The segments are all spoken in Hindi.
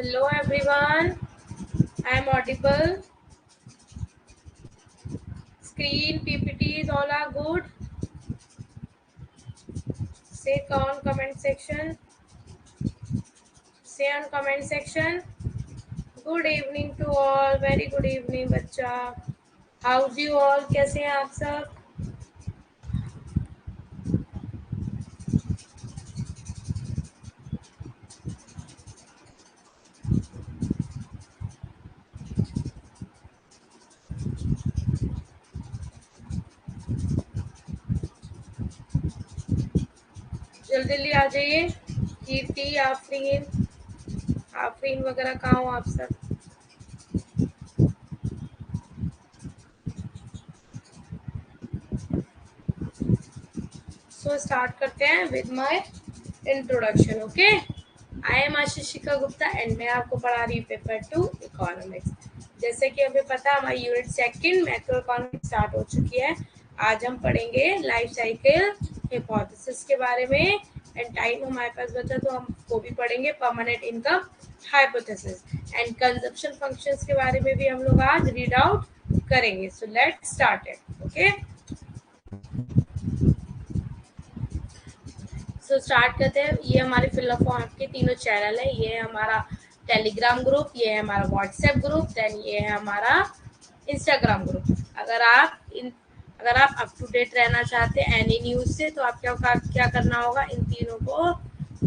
Hello everyone, I am audible. Screen, PPTs, all are good. Say on comment section. Say on comment section. Good evening to all. Very good evening बच्चा. How's you all? कैसे हैं आप सब? जल्दी जल्दी आ जाइए. कीर्ति, आफरीन वगैरह कहाँ हो आप सब? So start करते हैं with my introduction. Okay. I am Ashishika Gupta and मैं आपको पढ़ा रही हूँ पेपर 2 इकोनॉमिक्स. जैसे कि हमें पता है हमारी unit second macro economics start हो चुकी है. आज हम पढ़ेंगे लाइफ साइकिल हाइपोथेसिस के बारे में एंड टाइम हमारे पास बचा तो हम वो भी पढ़ेंगे permanent income hypothesis and consumption functions के बारे में भी हम लोग आज रीड आउट करेंगे. So let's start it. Okay. So start करते हैं. ये हमारे फिलअप फॉर्म के तीनों चैनल है. ये है हमारा टेलीग्राम ग्रुप, ये है हमारा व्हाट्सएप ग्रुप, देन ये है हमारा इंस्टाग्राम ग्रुप. अगर आप अप टू डेट रहना चाहते हैं एनी न्यूज से तो आप क्या करना होगा, इन तीनों को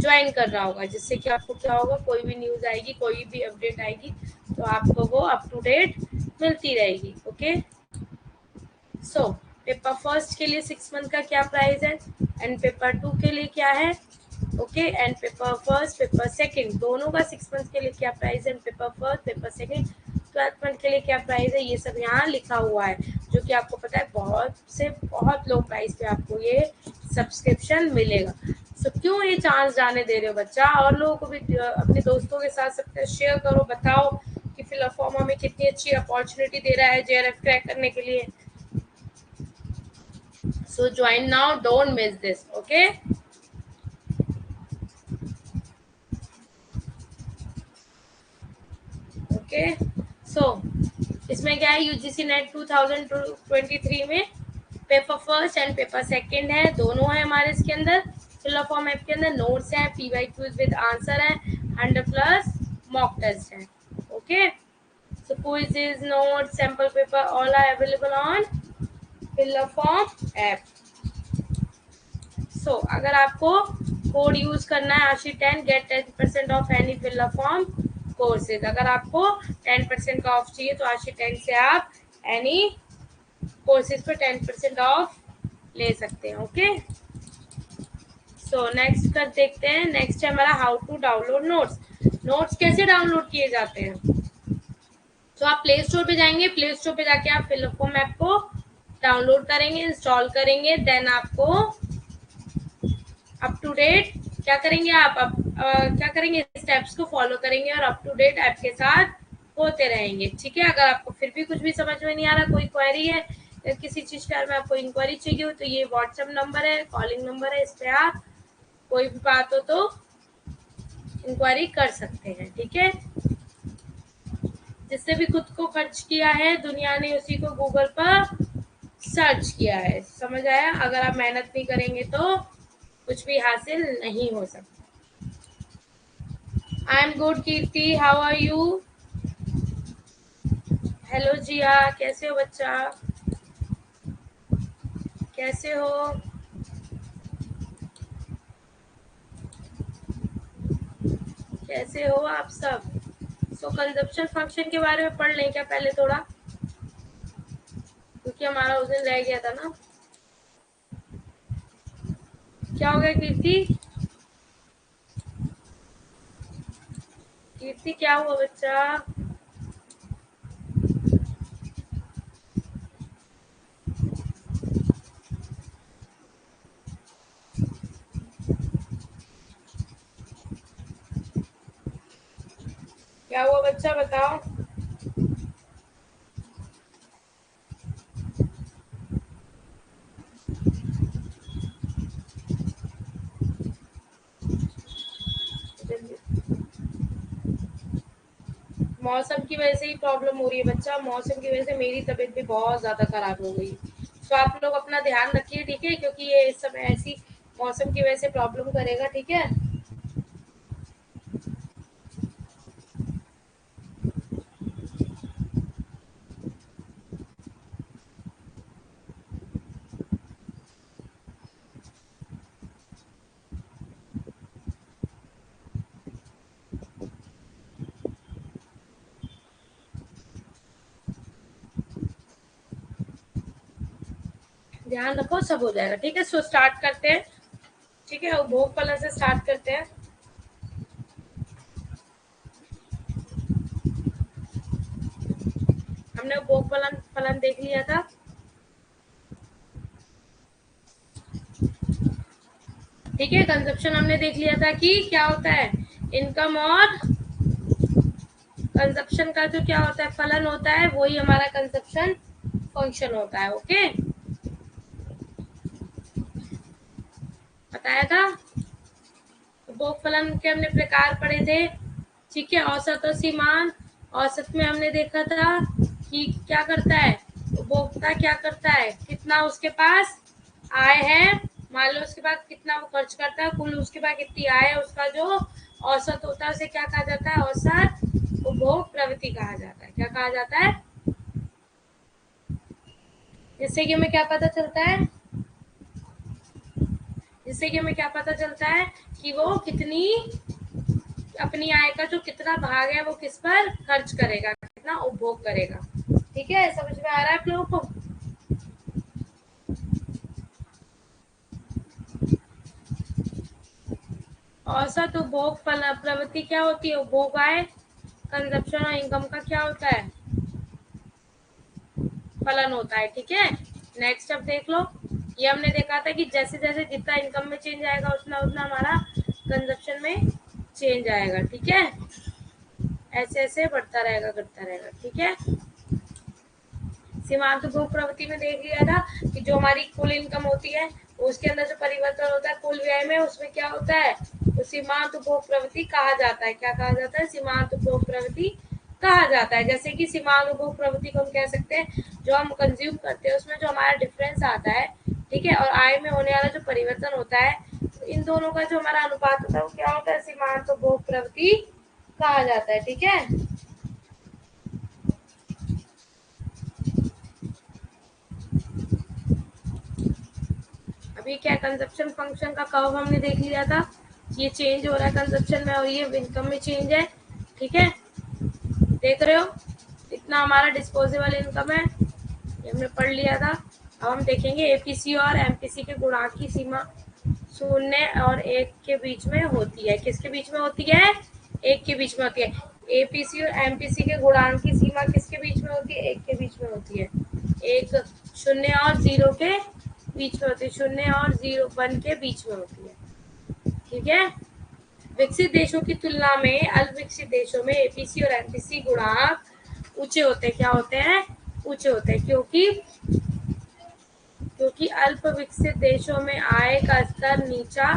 ज्वाइन करना होगा, जिससे कि आपको क्या होगा, कोई भी न्यूज आएगी, कोई भी अपडेट आएगी तो आपको वो अप टू डेट मिलती रहेगी. ओके. सो पेपर फर्स्ट के लिए 6 मंथ का क्या प्राइस है एंड पेपर 2 के लिए क्या है. Okay. And paper first paper second दोनों का 6 मंथ के लिए क्या प्राइस है and paper first paper second 12 month के लिए क्या प्राइस है, ये सब यहाँ लिखा हुआ है, जो कि आपको पता है बहुत लो प्राइस पे आपको ये सब्सक्रिप्शन मिलेगा. सो क्यों ये चांस जाने दे रहे हो बच्चा, और लोगों को भी अपने दोस्तों के साथ सबके शेयर करो, बताओ कि फिलअप फॉर्म हमें कितनी अच्छी अपॉर्चुनिटी दे रहा है JRF क्रैक करने के लिए. So join now, don't miss this. Okay. Okay. So इसमें क्या है, यूजीसी नेट 2023 में paper first and paper second है, दोनों है हमारे इसके अंदर. फिलअप फॉर्म ऐप के अंदर नोट्स हैं, PY क्विज विद आंसर है, 100+ मॉक टेस्ट है. Okay. So quiz, notes, sample paper all are available on fill up form app. So अगर आपको कोड यूज करना है आशी10, get 10% off any fill up form courses. अगर आपको 10% का ऑफ चाहिए तो आशी10 से आप एनी कोर्सेज पे 10% ऑफ ले सकते हैं. ओके. सो नेक्स्ट कर देखते हैं. नेक्स्ट है हमारा how to download notes. Notes कैसे डाउनलोड किए जाते हैं. तो आप प्ले स्टोर पे जाएंगे, प्ले स्टोर पे जाके आप फिलअप फॉर्म ऐप को डाउनलोड करेंगे, इंस्टॉल करेंगे, देन आपको अप टू डेट क्या करेंगे, आप क्या करेंगे, स्टेप्स को फॉलो करेंगे और अप टू डेट ऐप के साथ होते रहेंगे. ठीक है. अगर आपको फिर भी कुछ भी समझ में नहीं आ रहा, कोई क्वेरी है, किसी चीज के बारे में आपको इंक्वायरी चाहिए हो, तो ये व्हाट्सएप नंबर है, कॉलिंग नंबर है, इस पे आप कोई भी बात हो तो इंक्वायरी कर सकते हैं. ठीक है. जिससे भी खुद को खर्च किया है दुनिया ने, उसी को गूगल पर सर्च किया है. समझ आया. अगर आप मेहनत नहीं करेंगे तो कुछ भी हासिल नहीं हो सकता. I am good Kirti, how are you. Hello Jiya, कैसे हो बच्चा, कैसे हो. कैसे हो आप सब. सो कंजप्शन फंक्शन के बारे में पढ़ लें क्या पहले थोड़ा, क्योंकि हमारा उस दिन रह गया था ना. क्या हो गया कीर्ति, कीर्ति क्या हुआ बच्चा. क्या हुआ बच्चा, बताओ. मौसम की वजह से ही प्रॉब्लम हो रही है बच्चा, मौसम की वजह से मेरी तबीयत भी बहुत ज्यादा खराब हो गई। तो आप लोग अपना ध्यान रखिए, ठीक है, क्योंकि ये इस समय ऐसी मौसम की वजह से प्रॉब्लम करेगा, ठीक है। ध्यान रखो, सब हो जाएगा, ठीक है। सो स्टार्ट करते हैं, ठीक है, उपभोग फलन से स्टार्ट करते हैं। हमने उपभोग फलन फलन देख लिया था, ठीक है। कंजप्शन हमने देख लिया था कि क्या होता है, इनकम और कंजप्शन का जो क्या होता है फलन होता है, वही हमारा कंजप्शन फंक्शन होता है, ओके, बताया था। उपभोग फलन के हमने प्रकार पढ़े थे, ठीक है। औसत और सीमांत, औसत में हमने देखा था कि क्या करता है उपभोक्ता, क्या करता है, कितना उसके पास आय है, मान लो उसके पास कितना वो खर्च करता है, कुल उसके पास कितनी आय है, उसका जो औसत होता है उसे क्या कहा जाता है, औसत उपभोग प्रवृत्ति कहा जाता है। क्या कहा जाता है, जिससे कि हमें क्या पता चलता है, जिससे कि हमें क्या पता चलता है कि वो कितनी अपनी आय का जो कितना भाग है वो किस पर खर्च करेगा, कितना उपभोग करेगा, ठीक है। समझ में आ रहा है आप लोगों को। औसत उपभोग प्रवृत्ति क्या होती है, उपभोग आय, कंजप्शन और इनकम का क्या होता है, फलन होता है, ठीक है। नेक्स्ट अब देख लो, ये हमने देखा था कि जैसे जैसे जितना इनकम में चेंज आएगा उतना उतना हमारा कंजप्शन में चेंज आएगा, ठीक है। ऐसे ऐसे बढ़ता रहेगा, करता रहेगा, ठीक है। सीमांत उपभोग प्रवृत्ति में देख लिया था कि जो हमारी कुल इनकम होती है उसके अंदर जो परिवर्तन होता है कुल व्यय में, उसमें क्या होता है, तो सीमांत उपभोग प्रवृत्ति कहा जाता है। क्या कहा जाता है, सीमांत उपभोग प्रवृत्ति कहा जाता है। जैसे कि सीमांत उपभोग प्रवृत्ति को हम कह सकते हैं जो हम कंज्यूम करते हैं उसमें जो हमारा डिफरेंस आता है, ठीक है, और आय में होने वाला जो परिवर्तन होता है, तो इन दोनों का जो हमारा अनुपात होता है वो क्या होता है, सीमांत उपभोग प्रवृत्ति कहा जाता है, ठीक है। अभी क्या कंजप्शन फंक्शन का कर्व हमने देख लिया था, ये चेंज हो रहा है कंजप्शन में और ये इनकम में चेंज है, ठीक है। देख रहे हो इतना हमारा डिस्पोजेबल इनकम है, ये हमने पढ़ लिया था। अब हम देखेंगे एपीसी और एमपीसी के गुणांक की सीमा 0 और 1 के बीच में होती है। किसके बीच में होती है, 1 के बीच में होती है। एपीसी और एमपीसी के गुणांक की सीमा किसके बीच में होती है, 1 के बीच में होती है। 1 0 और 0 के बीच में होती है, 0 और 0 1 के बीच में होती है, ठीक है। विकसित देशों की तुलना में अल्प विकसित देशों में एपीसी और एमपीसी गुणांक ऊंचे होते हैं। क्या होते हैं, ऊंचे होते हैं, क्योंकि अल्प विकसित देशों में आय का स्तर नीचा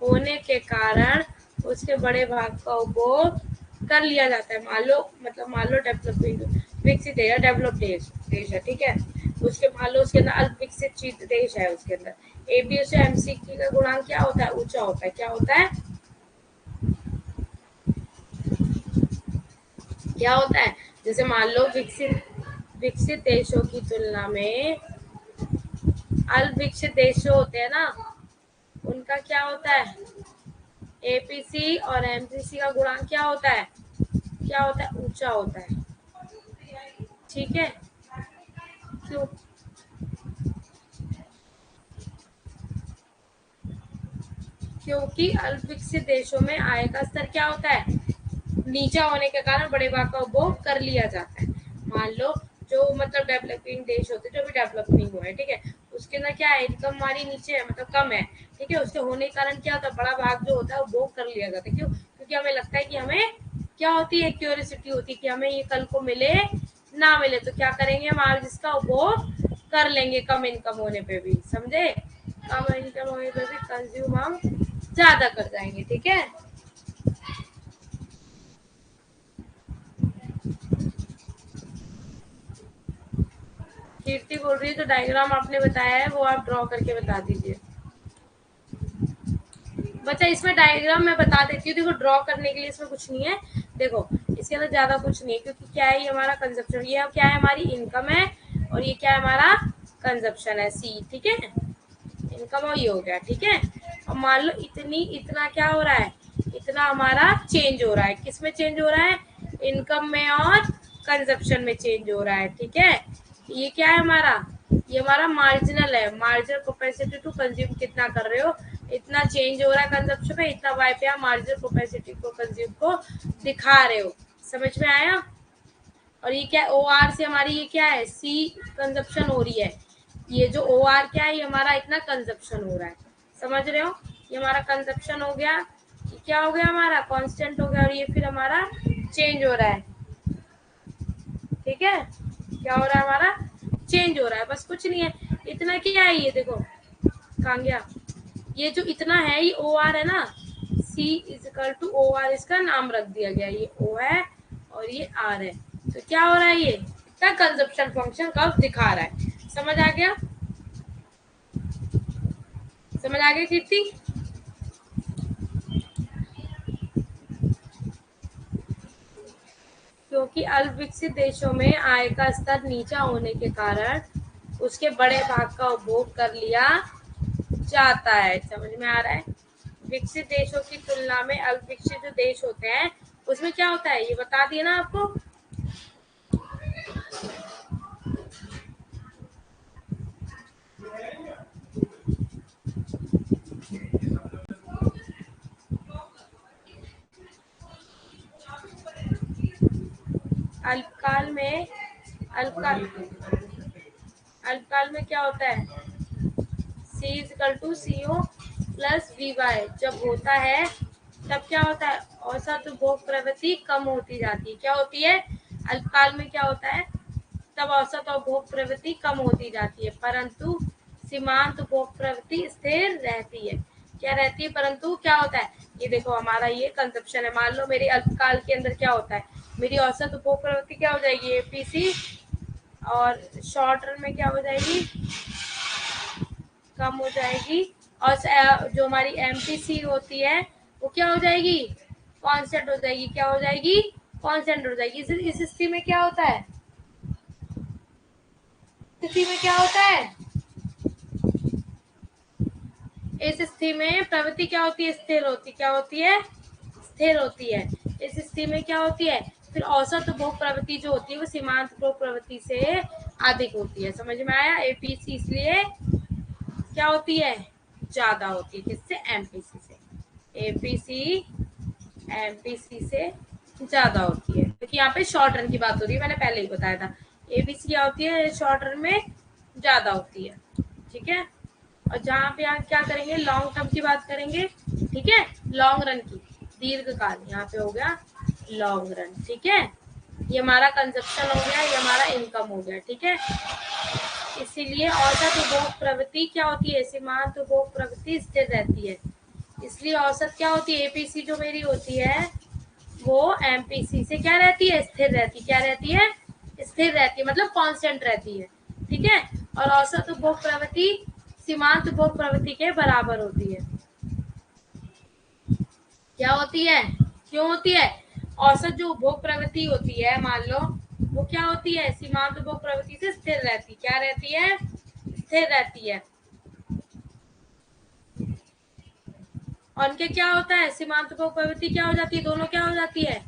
होने के कारण उसके बड़े भाग का उपभोग कर लिया जाता है। मान लो डेवलपिंग विकसित देश, डेवलप देश है, ठीक है, उसके मान लो उसके अंदर अल्प विकसित देश है, उसके अंदर एपीएस और एमसीक्यू का गुणांक क्या होता है, ऊंचा होता है। क्या होता है, क्या होता है, जैसे मान लो विकसित देशों की तुलना में अल्प विकसित देश जो होते हैं ना, उनका क्या होता है, एपीसी और एमपीसी का गुणांक क्या होता है, क्या होता है, ऊंचा होता है, ठीक है। क्यों, क्योंकि अल्प विकसित देशों में आय का स्तर क्या होता है, नीचा होने के कारण बड़े भाग का उपभोग कर लिया जाता है। मान लो जो मतलब डेवलपिंग देश होते हैं, जो भी डेवलप नहीं हुआ है, ठीक है, उसके अंदर क्या है, इनकम हमारी नीचे है, मतलब कम है, ठीक है, उसके होने के कारण क्या होता है, बड़ा भाग जो होता है उपभोग कर लिया जाता है। क्यों, क्योंकि हमें लगता है कि हमें क्या होती है, क्यूरियोसिटी होती है कि हमें ये कल को मिले ना मिले, तो क्या करेंगे हम आज इसका उपभोग कर लेंगे, कम इनकम होने पे भी, समझे, कम इनकम होने पे भी कंज्यूम हम ज्यादा कर जाएंगे, ठीक है। बोल रही है, जो डायग्राम आपने बताया है वो आप ड्रॉ करके बता दीजिए। बच्चा इसमें डायग्राम मैं बता देती हूँ, देखो ड्रॉ करने के लिए इसमें कुछ नहीं है, देखो इसके अंदर ज्यादा कुछ नहीं है, क्योंकि क्या है, ये हमारा कंजप्शन, ये क्या है, हमारी इनकम है, और ये क्या है, हमारा कंजप्शन है, सी, ठीक है, इनकम और ये हो गया, ठीक है। और मान लो इतना क्या हो रहा है, इतना हमारा चेंज हो रहा है, किस में चेंज हो रहा है, इनकम में और कंजप्शन में चेंज हो रहा है, ठीक है। ये क्या है हमारा, ये हमारा मार्जिनल है, मार्जिनल कैपेसिटी टू कंज्यूम कितना कर रहे हो, इतना चेंज हो रहा है कंजप्शन में, इतना वाई पे आप मार्जिनल कैपेसिटी को कंज्यूम को दिखा रहे हो, समझ में आया। और ये क्या, ओ आर से हमारी ये क्या है, सी कंजप्शन हो रही है, ये जो ओ आर क्या है, ये हमारा इतना कंजप्शन हो रहा है, समझ रहे हो, ये हमारा कंजप्शन हो गया, ये क्या हो गया, हमारा कांस्टेंट हो गया, और ये फिर हमारा चेंज हो रहा है, ठीक है, क्या हो रहा है, हमारा चेंज हो रहा है, बस कुछ नहीं है, इतना क्या है, ये देखो कहाँ गया, ये जो इतना है ये ओ आर है ना, C is equal to O R, इसका नाम रख दिया गया, ये ओ है और ये आर है, तो क्या हो रहा है, ये क्या कंजप्शन फंक्शन कर्व दिखा रहा है, समझ आ गया, समझ आ गया कीर्ति। क्योंकि अल्प विकसित देशों में आय का स्तर नीचा होने के कारण उसके बड़े भाग का उपभोग कर लिया जाता है, समझ में आ रहा है। विकसित देशों की तुलना में अल्प विकसित जो देश होते हैं उसमें क्या होता है, ये बता दिया ना आपको। अल्पकाल में अल्पकाल में क्या होता है, C is equal to CO plus VY जब होता है तब क्या होता है, औसत उपभोग प्रवृत्ति कम होती जाती है, क्या होती है, अल्पकाल में क्या होता है, तब औसत उपभोग प्रवृत्ति कम होती जाती है, परंतु सीमांत उपभोग प्रवृत्ति स्थिर रहती है, क्या रहती है, परंतु क्या होता है, ये देखो हमारा ये कंजप्शन है, मान लो मेरे अल्पकाल के अंदर क्या होता है, मेरी औसत उपभोग प्रवृत्ति क्या हो जाएगी, APC, और शॉर्ट रन में क्या हो जाएगी, कम हो जाएगी, और जो हमारी MPC होती है वो क्या हो जाएगी, कांस्टेंट हो जाएगी, क्या हो जाएगी, कांस्टेंट हो जाएगी। इस स्थिति में क्या होता है, स्थिति में क्या होता है, इस स्थिति में प्रवृत्ति क्या होती है, स्थिर होती, क्या होती है, स्थिर होती है, इस स्थिति में क्या होती है, फिर औसत उपभोग प्रवृत्ति जो होती है वो सीमांत उपभोग प्रवृत्ति से अधिक होती है, समझ में आया। APC इसलिए क्या होती है, ज्यादा होती है, किससे, MPC से, APC MPC से ज्यादा होती है, क्योंकि यहाँ पे शॉर्ट रन की बात हो रही है, मैंने पहले ही बताया था, APC क्या होती है, शॉर्ट रन में ज्यादा होती है, ठीक है। और जहाँ पे यहाँ क्या करेंगे, लॉन्ग टर्म की बात करेंगे, ठीक है, लॉन्ग रन की, दीर्घकाल, यहाँ पे हो गया लॉन्ग रन, ठीक है, ये हमारा कंजप्शन हो गया, ये हमारा इनकम हो गया, ठीक है। इसीलिए औसत उपभोग प्रवृत्ति क्या होती है, सीमांत उपभोग प्रवृत्ति स्थिर रहती है, इसलिए औसत क्या होती है, APC जो मेरी होती है वो MPC से क्या रहती है, स्थिर रहती, क्या रहती है, स्थिर रहती है, मतलब कांस्टेंट रहती है, ठीक है। और औसत उपभोग प्रवृत्ति सीमांत उपभोग प्रवृत्ति के बराबर होती है, क्या होती है, क्यों होती है, औसत जो उपभोग प्रवृत्ति होती है, मान लो वो क्या होती है, सीमांत उपभोग प्रवृत्ति से स्थिर रहती, क्या रहती है, स्थिर रहती है। और उनके क्या होता है, सीमांत उपभोग प्रवृत्ति क्या हो जाती है, दोनों क्या हो जाती है,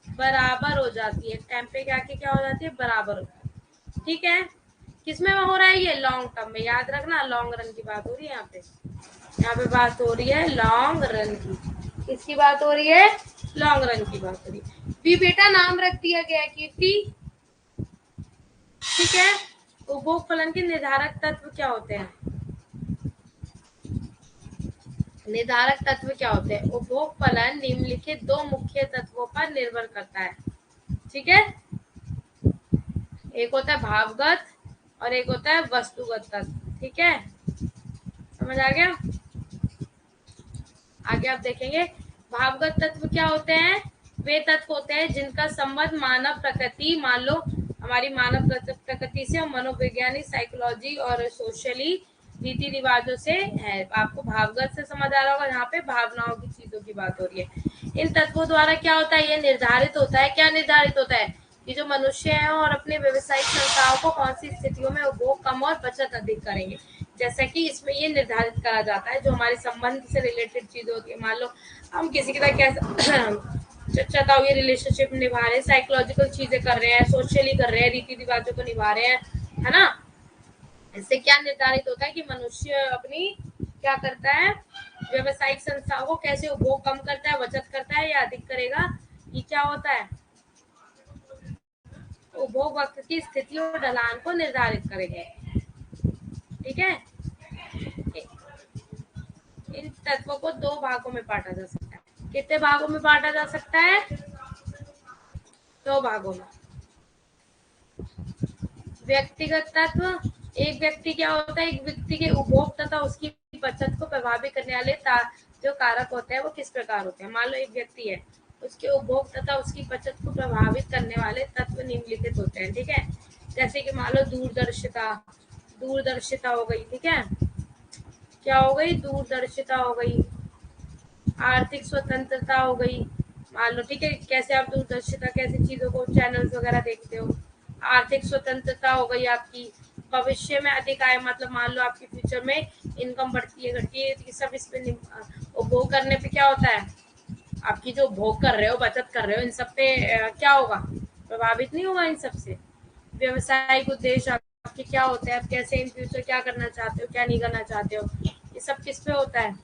बराबर हो जाती है, टाइम पे क्या हो जाती है, बराबर हो जाती है, ठीक है। किसमें हो रहा है ये, लॉन्ग टर्म में, याद रखना लॉन्ग रन की बात हो रही है, यहाँ पे बात हो रही है लॉन्ग रन की, किसकी बात हो रही है, लॉन्ग रन की बात हो रही है। भी बेटा नाम रख दिया गया है कीर्ति, ठीक है। उपभोग फलन के निर्धारक तत्व क्या होते हैं, निर्धारक तत्व क्या होते हैं, उपभोग फलन निम्नलिखित दो मुख्य तत्वों पर निर्भर करता है, ठीक है। एक होता है भावगत और एक होता है वस्तुगत तत्व, ठीक है, समझ आ गया। आगे आप देखेंगे भावगत तत्व क्या होते हैं, वे तत्व होते हैं जिनका संबंध मानव प्रकृति, मान लो हमारी मानव प्रकृति से और मनोवैज्ञानिक, साइकोलॉजी और सोशली रीति रिवाजों से है। आपको भावगत से समझ आ रहा होगा, यहाँ पे भावनाओं की चीजों की बात हो रही है। इन तत्वों द्वारा क्या होता है, ये निर्धारित होता है, क्या निर्धारित होता है कि जो मनुष्य है और अपने व्यवसायिक संस्थाओं को कौन सी स्थितियों में उपभोग कम और बचत अधिक करेंगे। जैसा कि इसमें ये निर्धारित करा जाता है जो हमारे संबंध से रिलेटेड चीजें होती है। मान लो हम किसी के साथ कैसा चर्चा हुई रिलेशनशिप निभा रहे हैं, साइकोलॉजिकल चीजें कर रहे हैं, सोशली कर रहे हैं, रीति रिवाजों को निभा रहे हैं, है ना। इससे क्या निर्धारित होता है कि मनुष्य अपनी क्या करता है, व्यवसायिक संस्थाओं को कैसे उपभोग कम करता है, बचत करता है या अधिक करेगा। ये क्या होता है, उपभोग वक्त की स्थिति और ढलान को निर्धारित करेंगे। ठीक है, इन तत्वों को दो भागों में बांटा जा सकता है। कितने भागों में बांटा जा सकता है, दो भागों में। व्यक्तिगत तत्व, एक व्यक्ति क्या होता है, एक व्यक्ति के उपभोग तथा उसकी बचत को प्रभावित करने वाले जो कारक होते हैं वो किस प्रकार होते हैं। मान लो एक व्यक्ति है, उसके उपभोग तथा उसकी बचत को प्रभावित करने वाले तत्व निम्नलिखित होते हैं। ठीक है, जैसे कि मान लो दूरदर्शिता, दूरदर्शिता हो गई। ठीक है, क्या हो गई, दूरदर्शिता हो गई। आर्थिक स्वतंत्रता हो गई, मान लो। ठीक है, कैसे आप दूरदर्शिता, कैसे चीजों को, चैनल्स वगैरह देखते हो। आर्थिक स्वतंत्रता हो गई आपकी। भविष्य में अधिक आय, मतलब मान लो आपकी फ्यूचर में इनकम बढ़ती है घटती है, ये सब इस पे उपभोग करने पे क्या होता है, आपकी जो उपभोग कर रहे हो, बचत कर रहे हो, इन सब पे क्या होगा, प्रभावित नहीं होगा इन सब से। व्यवसायिक उद्देश्य आपके क्या होते हैं, आप कैसे इन फ्यूचर क्या करना चाहते हो, क्या नहीं करना चाहते हो, ये सब किस पे होता है,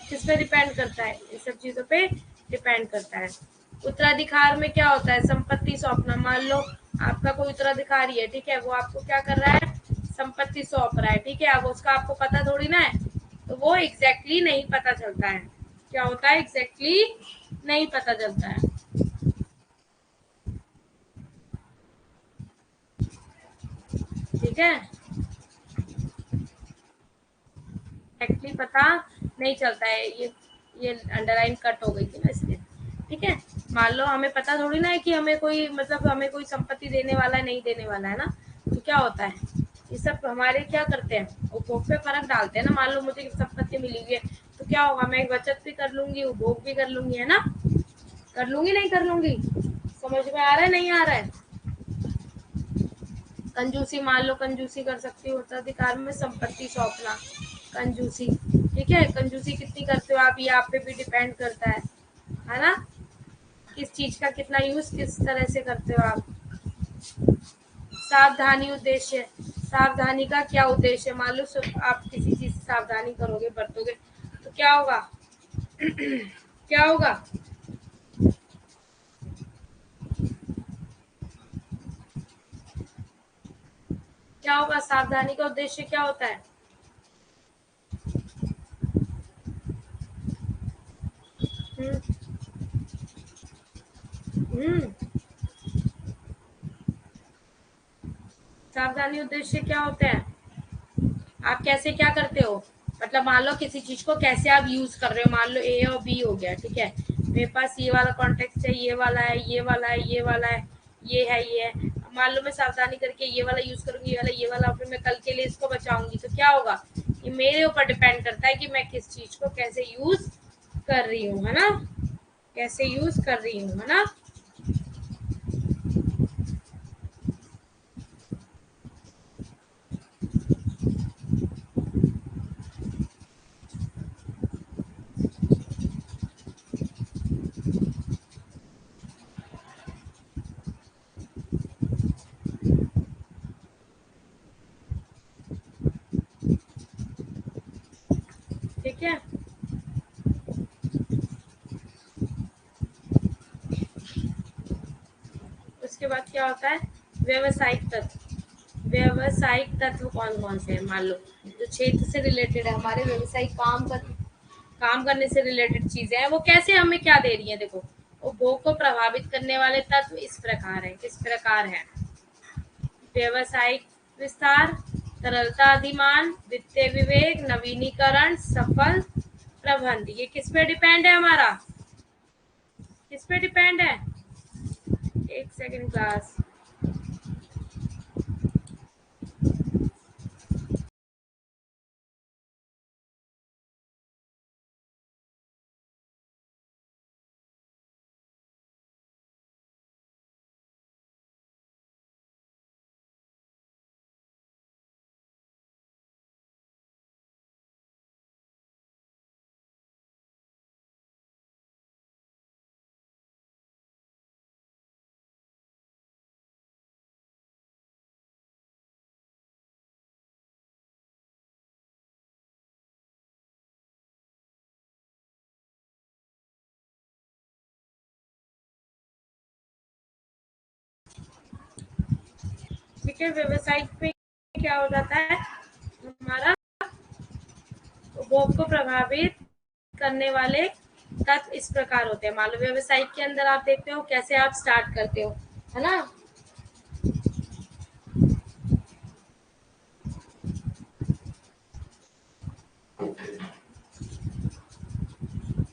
किस पे डिपेंड करता है, इन सब चीजों पे डिपेंड करता है। उत्तराधिकार में क्या होता है, संपत्ति सौंपना। मान लो आपका कोई उत्तराधिकारी है, ठीक है, वो आपको क्या कर रहा है, संपत्ति सौंप रहा है। ठीक है, अब उसका आपको पता थोड़ी ना है, तो वो एग्जैक्टली नहीं पता चलता है। क्या होता है, एग्जैक्टली नहीं पता चलता है। ठीक है, एग्जैक्टली पता नहीं चलता है। ये अंडरलाइन कट हो गई थी ना इसलिए। ठीक है, मान लो हमें पता थोड़ी ना है कि हमें कोई, मतलब हमें कोई संपत्ति देने वाला है, नहीं देने वाला है ना। तो क्या होता है, ये सब हमारे क्या करते हैं, उपभोग पे फर्क डालते हैं ना। मान लो मुझे संपत्ति मिली हुई है, तो क्या होगा, मैं बचत भी कर लूंगी, उपभोग भी कर लूंगी, है ना। कर लूंगी, नहीं कर लूंगी, समझ में आ रहा है, नहीं आ रहा है। कंजूसी, मान लो कंजूसी कर सकती हो, उत्तराधिकार में संपत्ति सौंपना, कंजूसी। ठीक है, कंजूसी कितनी करते हो आप, ये आप पे भी डिपेंड करता है ना। किस चीज का कितना यूज किस तरह से करते हो आप। सावधानी उद्देश्य, सावधानी का क्या उद्देश्य, मान लो आप किसी चीज से सावधानी करोगे, बरतोगे, तो क्या होगा क्या होगा, क्या होगा, सावधानी का उद्देश्य क्या होता है। हम्म हम्म सावधानी उद्देश्य क्या होता है, आप कैसे क्या करते हो, मतलब मान लो किसी चीज को कैसे आप यूज कर रहे हो। मान लो ए और बी हो गया, ठीक है, मेरे पास ये वाला कॉन्टेक्ट है, ये वाला है, ये वाला है, ये वाला है, ये है, ये है। मान लो मैं सावधानी करके ये वाला यूज करूंगी, ये वाला फिर मैं कल के लिए इसको बचाऊंगी, तो क्या होगा, ये मेरे ऊपर डिपेंड करता है कि मैं किस चीज को कैसे यूज कर रही हूँ, है ना, कैसे यूज कर रही हूँ, है ना। ठीक है, उसके बाद क्या होता है, व्यवसायिक तत्व। व्यवसायिक तत्व कौन कौन से हैं, मान लो जो क्षेत्र से रिलेटेड है, हमारे व्यवसायिक काम करने से रिलेटेड चीजें हैं, वो कैसे हमें क्या दे रही है। देखो, उपभोग को प्रभावित करने वाले तत्व इस प्रकार है, किस प्रकार है, व्यवसायिक विस्तार, तरलता अधिमान, वित्तीय विवेक, नवीनीकरण, सफल प्रबंध। ये किस पे डिपेंड है हमारा, किस पे डिपेंड है, एक सेकंड क्लास, ठीक है, व्यावसायिक में क्या हो जाता है, हमारा उपभोग को प्रभावित करने वाले तत्व इस प्रकार होते हैं। मान लो व्यावसायिक के अंदर आप देखते हो कैसे आप स्टार्ट करते हो, है ना।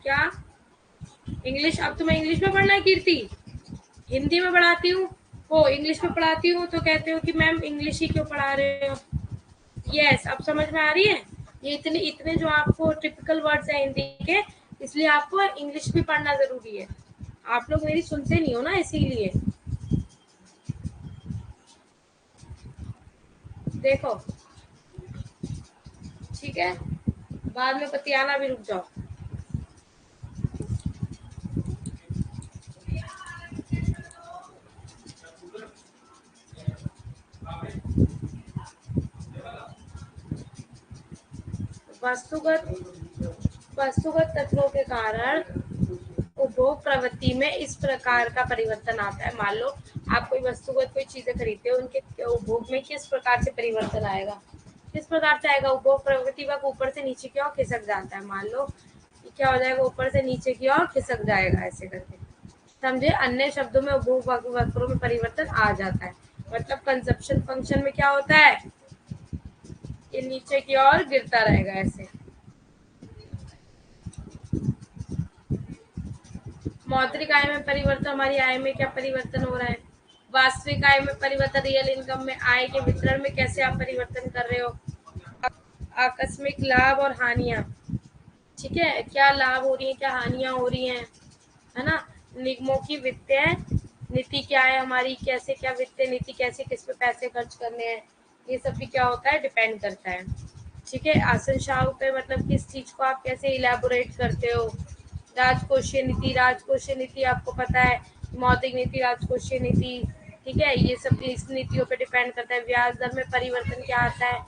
क्या इंग्लिश, अब तुम्हें इंग्लिश में पढ़ना है कीर्ति? हिंदी में पढ़ाती हूँ, वो इंग्लिश में पढ़ाती हूँ तो कहते हो कि मैम इंग्लिश ही क्यों पढ़ा रहे हो। यस, अब समझ में आ रही है। ये इतने इतने जो आपको टिपिकल वर्ड्स हैं हिंदी के, इसलिए आपको इंग्लिश भी पढ़ना जरूरी है। आप लोग मेरी सुनते नहीं हो ना, इसीलिए। देखो ठीक है, बाद में बतियाना भी रुक जाओ। वस्तुगत वस्तुगत तत्वों के कारण उपभोग प्रवृत्ति में इस प्रकार का परिवर्तन आता है। मान लो आप कोई वस्तुगत कोई चीजें खरीदते हो, उनके उपभोग में किस प्रकार से परिवर्तन आएगा, किस प्रकार से आएगा। उपभोग प्रवृत्ति वह ऊपर से नीचे की ओर खिसक जाता है। मान लो क्या हो जाएगा, ऊपर से नीचे की ओर खिसक जाएगा, ऐसे करके समझे। अन्य शब्दों में उपभोग वक्रों में परिवर्तन आ जाता है। मतलब कंजप्शन फंक्शन में क्या होता है, ये नीचे की ओर गिरता रहेगा ऐसे। मौद्रिक आय में परिवर्तन, हमारी आय में क्या परिवर्तन हो रहा है। वास्तविक आय में परिवर्तन, रियल इनकम में आय के वितरण में कैसे आप परिवर्तन कर रहे हो। आकस्मिक लाभ और हानियां, ठीक है, क्या लाभ हो रही है, क्या हानियां हो रही हैं, है ना। निगमों की वित्तीय नीति क्या है हमारी, कैसे क्या वित्तीय नीति, कैसे किस पे पैसे खर्च करने हैं, ये सब भी क्या होता है, डिपेंड करता है। ठीक है, आशंकाओं पे मतलब किस चीज को आप कैसे इलेबोरेट करते हो। राजकोषीय नीति, राजकोषीय नीति आपको पता है, मौद्रिक नीति, राजकोषीय नीति, ठीक है, ये सब इस नीतियों पे डिपेंड करता है। ब्याज दर में परिवर्तन क्या आता है,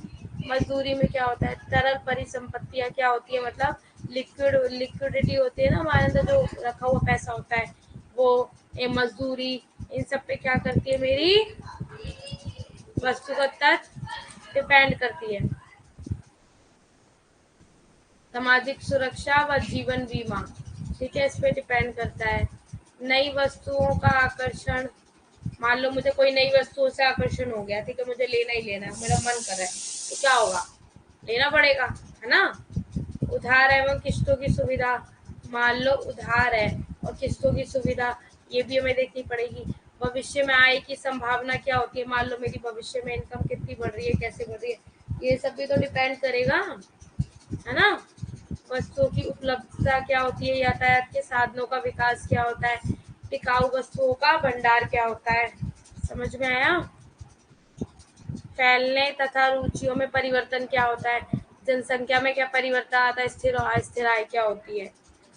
मजदूरी में क्या होता है, तरल परिसंपत्तियां क्या होती है, मतलब लिक्विडिटी होती है ना, हमारे अंदर जो रखा हुआ पैसा होता है वो, ये मजदूरी, इन सब पे क्या करती है मेरी वस्तुगत तत्व डिपेंड करती है। सामाजिक सुरक्षा व जीवन बीमा, ठीक है, इस पे डिपेंड करता है। नई वस्तुओं का आकर्षण, मान लो मुझे कोई नई वस्तुओं से आकर्षण हो गया, ठीक है, मुझे लेना ही लेना है, मेरा मन कर रहा है, तो क्या होगा, लेना पड़ेगा, है ना। उधार एवं किस्तों की सुविधा, मान लो उधार है और किस्तों की सुविधा, ये भी हमें देखनी पड़ेगी। भविष्य में आय की संभावना क्या होती है, मान लो मेरी भविष्य में इनकम कितनी बढ़ रही है, कैसे बढ़ रही है, ये सब भी तो डिपेंड करेगा, है ना। वस्तुओं की उपलब्धता क्या होती है, यातायात के साधनों का विकास क्या होता है, टिकाऊ वस्तुओं का भंडार क्या होता है। समझ में आया। फैलने तथा रुचियों में परिवर्तन क्या होता है, जनसंख्या में क्या परिवर्तन आता है, स्थिर और अस्थिर आय क्या होती है।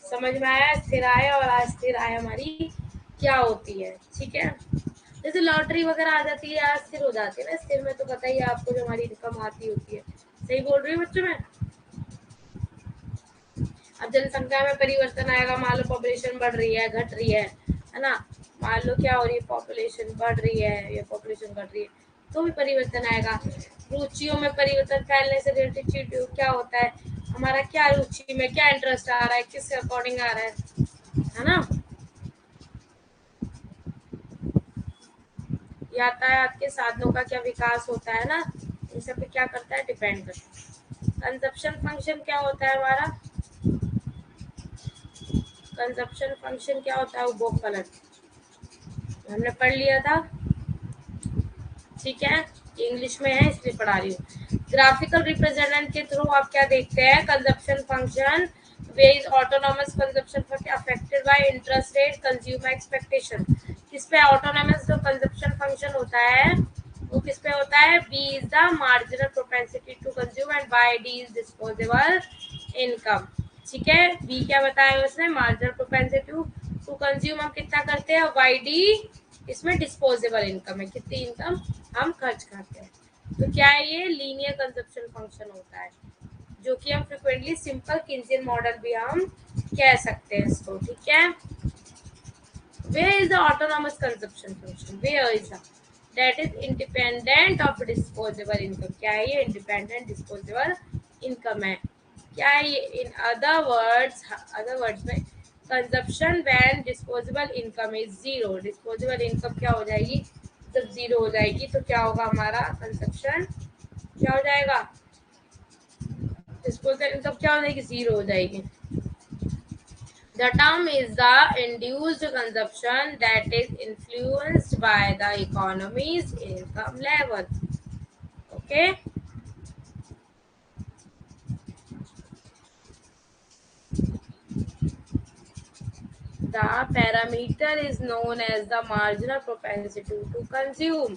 समझ में आया, स्थिर आय और अस्थिर आय हमारी क्या होती है। ठीक है, जैसे लॉटरी वगैरह आ जाती है, अस्थिर हो जाती है ना, स्थिर में तो पता ही है आपको जो हमारी इनकम आती होती है। सही बोल रही हूँ बच्चों में। अब जनसंख्या में परिवर्तन आएगा, मान लो पॉपुलेशन बढ़ रही है, घट रही है ना। मान लो क्या हो रही है, पॉपुलेशन बढ़ रही है या पॉपुलेशन घट रही है, तो भी परिवर्तन आएगा। रुचियों में परिवर्तन, फैलने से रिलेटेड क्या होता है, हमारा क्या रुचि में क्या इंटरेस्ट आ रहा है, किस अकॉर्डिंग आ रहा है ना। यातायात के साधनों का क्या विकास होता है ना, इन सब पे क्या करता है, डिपेंड करता है। कंजप्शन फंक्शन क्या होता है हमारा, कंजप्शन फंक्शन क्या होता है, उपभोग फलन, हमने पढ़ लिया था, ठीक है, इंग्लिश में है इसलिए पढ़ा रही हूँ। ग्राफिकल रिप्रेजेंटेशन के थ्रू आप क्या देखते हैं, consumption function wage autonomous consumption function affected by interest rate consumer expectation. किस पे ऑटोनॉमस जो कंजप्शन फंक्शन होता है वो किस पे होता है, B is the marginal propensity to consume and by D is disposable income. ठीक है, बी क्या बताया उसने, मार्जिनल प्रोपेंसिटी टू कंज्यूम हम कितना करते हैं, वाई डी इसमें डिस्पोजेबल इनकम है, कितनी इनकम हम खर्च करते हैं। तो क्या है, ये लीनियर कंजप्शन फंक्शन होता है, जो कि हम फ्रिक्वेंटली सिंपल किन्सियन मॉडल भी हम कह सकते हैं इसको। ठीक है, where is the autonomous consumption function, where is the, that is independent of disposable income. क्या है ये? इंडिपेंडेंट डिस्पोजेबल इनकम है। क्या है ये? इन अदर वर्ड्स में consumption when disposable income is zero. Disposable income क्या हो जाएगी? जब जीरो हो जाएगी तो क्या होगा? हमारा कंजप्शन क्या हो जाएगा? डिस्पोजेबल इनकम क्या हो जाएगी? जीरो हो जाएगी। The term is the induced consumption that is influenced by the economy's income level. Okay. The parameter is known as the marginal propensity to consume.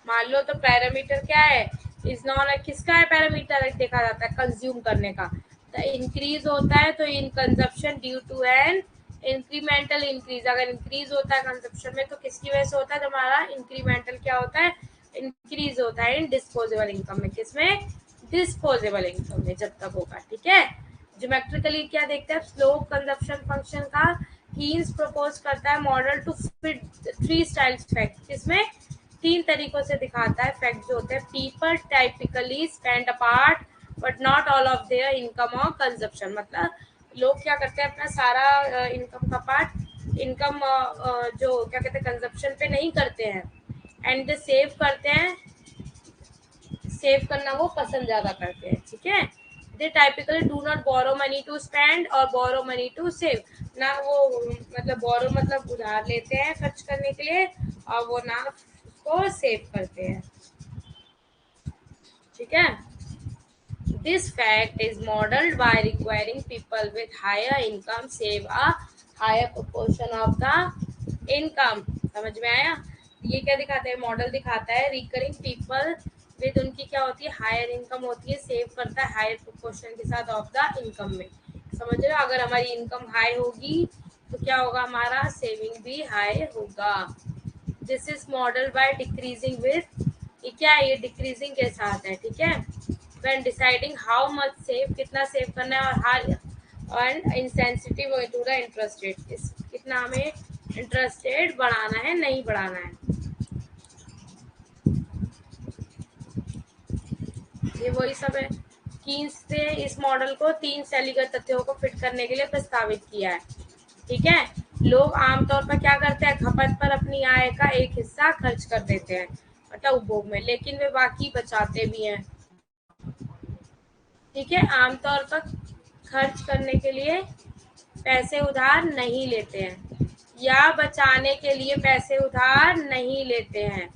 मान लो तो पैरामीटर क्या है? इज नॉन किसका है? पैरामीटर देखा जाता है कंज्यूम करने का। तो इंक्रीज होता है तो in consumption due to an incremental increase. अगर इंक्रीज होता है कंजप्शन में तो किसकी वजह से होता है? हमारा इंक्रीमेंटल क्या होता है? इंक्रीज होता है इन डिस्पोजेबल इनकम में। किसमें? डिस्पोजेबल इनकम में जब तक होगा। ठीक है। ज्योमेट्रिकली क्या देखते हैं? स्लोप कंजप्शन फंक्शन का कीन्स प्रपोज करता है model to fit three styles fact. किसमें? तीन तरीकों से दिखाता है फैक्ट जो होते हैं। People typically spend apart but not all of their income और कंजप्शन। मतलब लोग क्या करते हैं? अपना सारा इनकम का पार्ट इनकम जो क्या कहते हैं कंजप्शन पे नहीं करते हैं, एंड दे सेव करते हैं। सेव करना वो पसंद ज्यादा करते हैं। ठीक है। They typically do not borrow money to spend और बोरो मनी टू सेव। ना वो मतलब बोरो मतलब उधार लेते हैं खर्च करने के लिए, और वो ना उसको सेव करते हैं। ठीक है। This fact is modelled by requiring people with higher income save a higher proportion of the income. समझ में आया? ये क्या दिखाता है? मॉडल दिखाता है रिकरिंग पीपल विद उनकी क्या होती है? हायर इनकम होती है, सेव करता है हायर प्रोपोर्शन के साथ ऑफ द इनकम में। समझ रहे हो? अगर हमारी इनकम हाई होगी तो क्या होगा? हमारा सेविंग भी हाई होगा। This is model by decreasing with, ये क्या है? ये डिक्रीजिंग के साथ है। ठीक है। When deciding how much save, कितना सेव करना है, और are and insensitive to the interest rate, इस कितना हमें इंटरेस्ट रेट बढ़ाना है नहीं बढ़ाना है। ये वही सब है। कीन्स ने इस मॉडल को तीन शैलीगत तथ्यों को फिट करने के लिए प्रस्तावित किया है। ठीक है। लोग आमतौर पर क्या करते हैं? खपत पर अपनी आय का एक हिस्सा खर्च कर देते हैं मतलब उपभोग में, लेकिन वे बाकी बचाते भी हैं। ठीक है। आमतौर पर खर्च करने के लिए पैसे उधार नहीं लेते हैं या बचाने के लिए पैसे उधार नहीं लेते हैं।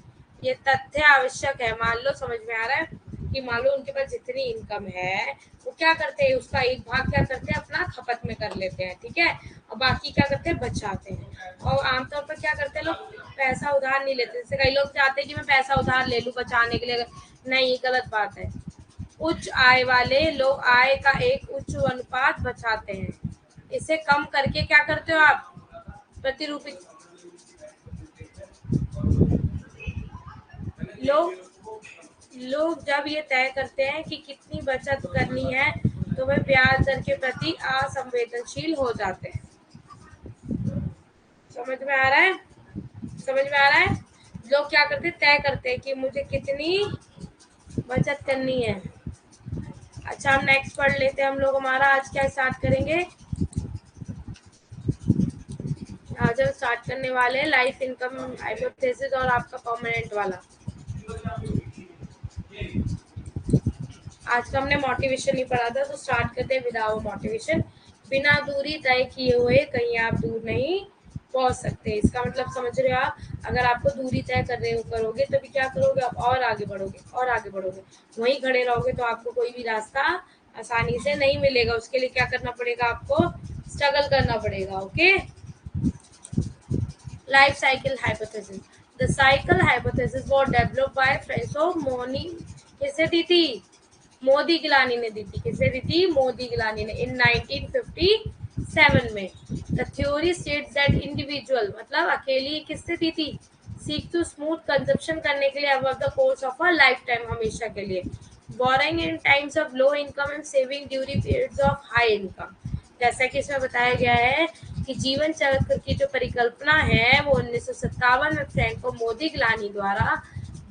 ये तथ्य आवश्यक है। मान लो, समझ में आ रहा है कि मान लो उनके पास जितनी इनकम है वो क्या करते हैं? उसका एक भाग क्या करते हैं? अपना खपत में कर लेते हैं। ठीक है। और बाकी क्या करते हैं? बचाते हैं। और आमतौर पर क्या करते हैं लोग? पैसा उधार नहीं लेते। जैसे कई लोग चाहते हैं कि मैं पैसा उधार ले लूं बचाने के लिए, नहीं, गलत बात है। उच्च आय वाले लोग आय का एक उच्च अनुपात बचाते हैं। इसे कम करके क्या करते हो आप? प्रतिरूपी लोग लोग जब ये तय करते हैं कि कितनी बचत करनी है तो वे ब्याज दर के प्रति असंवेदनशील हो जाते हैं। समझ में आ रहा है? समझ में आ रहा है? लोग क्या करते हैं? तय करते हैं कि मुझे कितनी बचत करनी है। अच्छा, हम नेक्स्ट पढ़ लेते हैं। हम लोग हमारा आज क्या स्टार्ट करेंगे? आज हम स्टार्ट करने वाले हैं लाइफ इनकम हाइपोथेसिस और आपका परमानेंट वाला। आज का हमने मोटिवेशन नहीं पढ़ा था, तो स्टार्ट करते हैं विदाउट मोटिवेशन। बिना दूरी तय किए हुए कहीं आप दूर नहीं पहुंच सकते। इसका मतलब समझ रहे हो आप? अगर आपको दूरी तय कर रहे हो करोगे तो भी क्या करोगे? आप और आगे बढ़ोगे और आगे बढ़ोगे। वहीं खड़े रहोगे तो आपको कोई भी रास्ता आसानी से नहीं मिलेगा। उसके लिए क्या करना पड़ेगा? आपको स्ट्रगल करना पड़ेगा। Okay. Life cycle hypothesis. The cycle hypothesis was developed by Franco Moni. किसे दी थी? मोदी गिलानी ने दी थी। किसे दी थी? मोदी गिलानी ने इन 1957 में। The theory states that individual मतलब अकेली किससे दी थी? Seek to smooth consumption करने के लिए above the course of a lifetime, हमेशा के लिए। Borrowing in times of low income and saving during periods of high income. जैसा कि इसमें बताया गया है कि जीवन चक्र की जो परिकल्पना है वो 1957 में फ्रैंको मोदिग्लानी द्वारा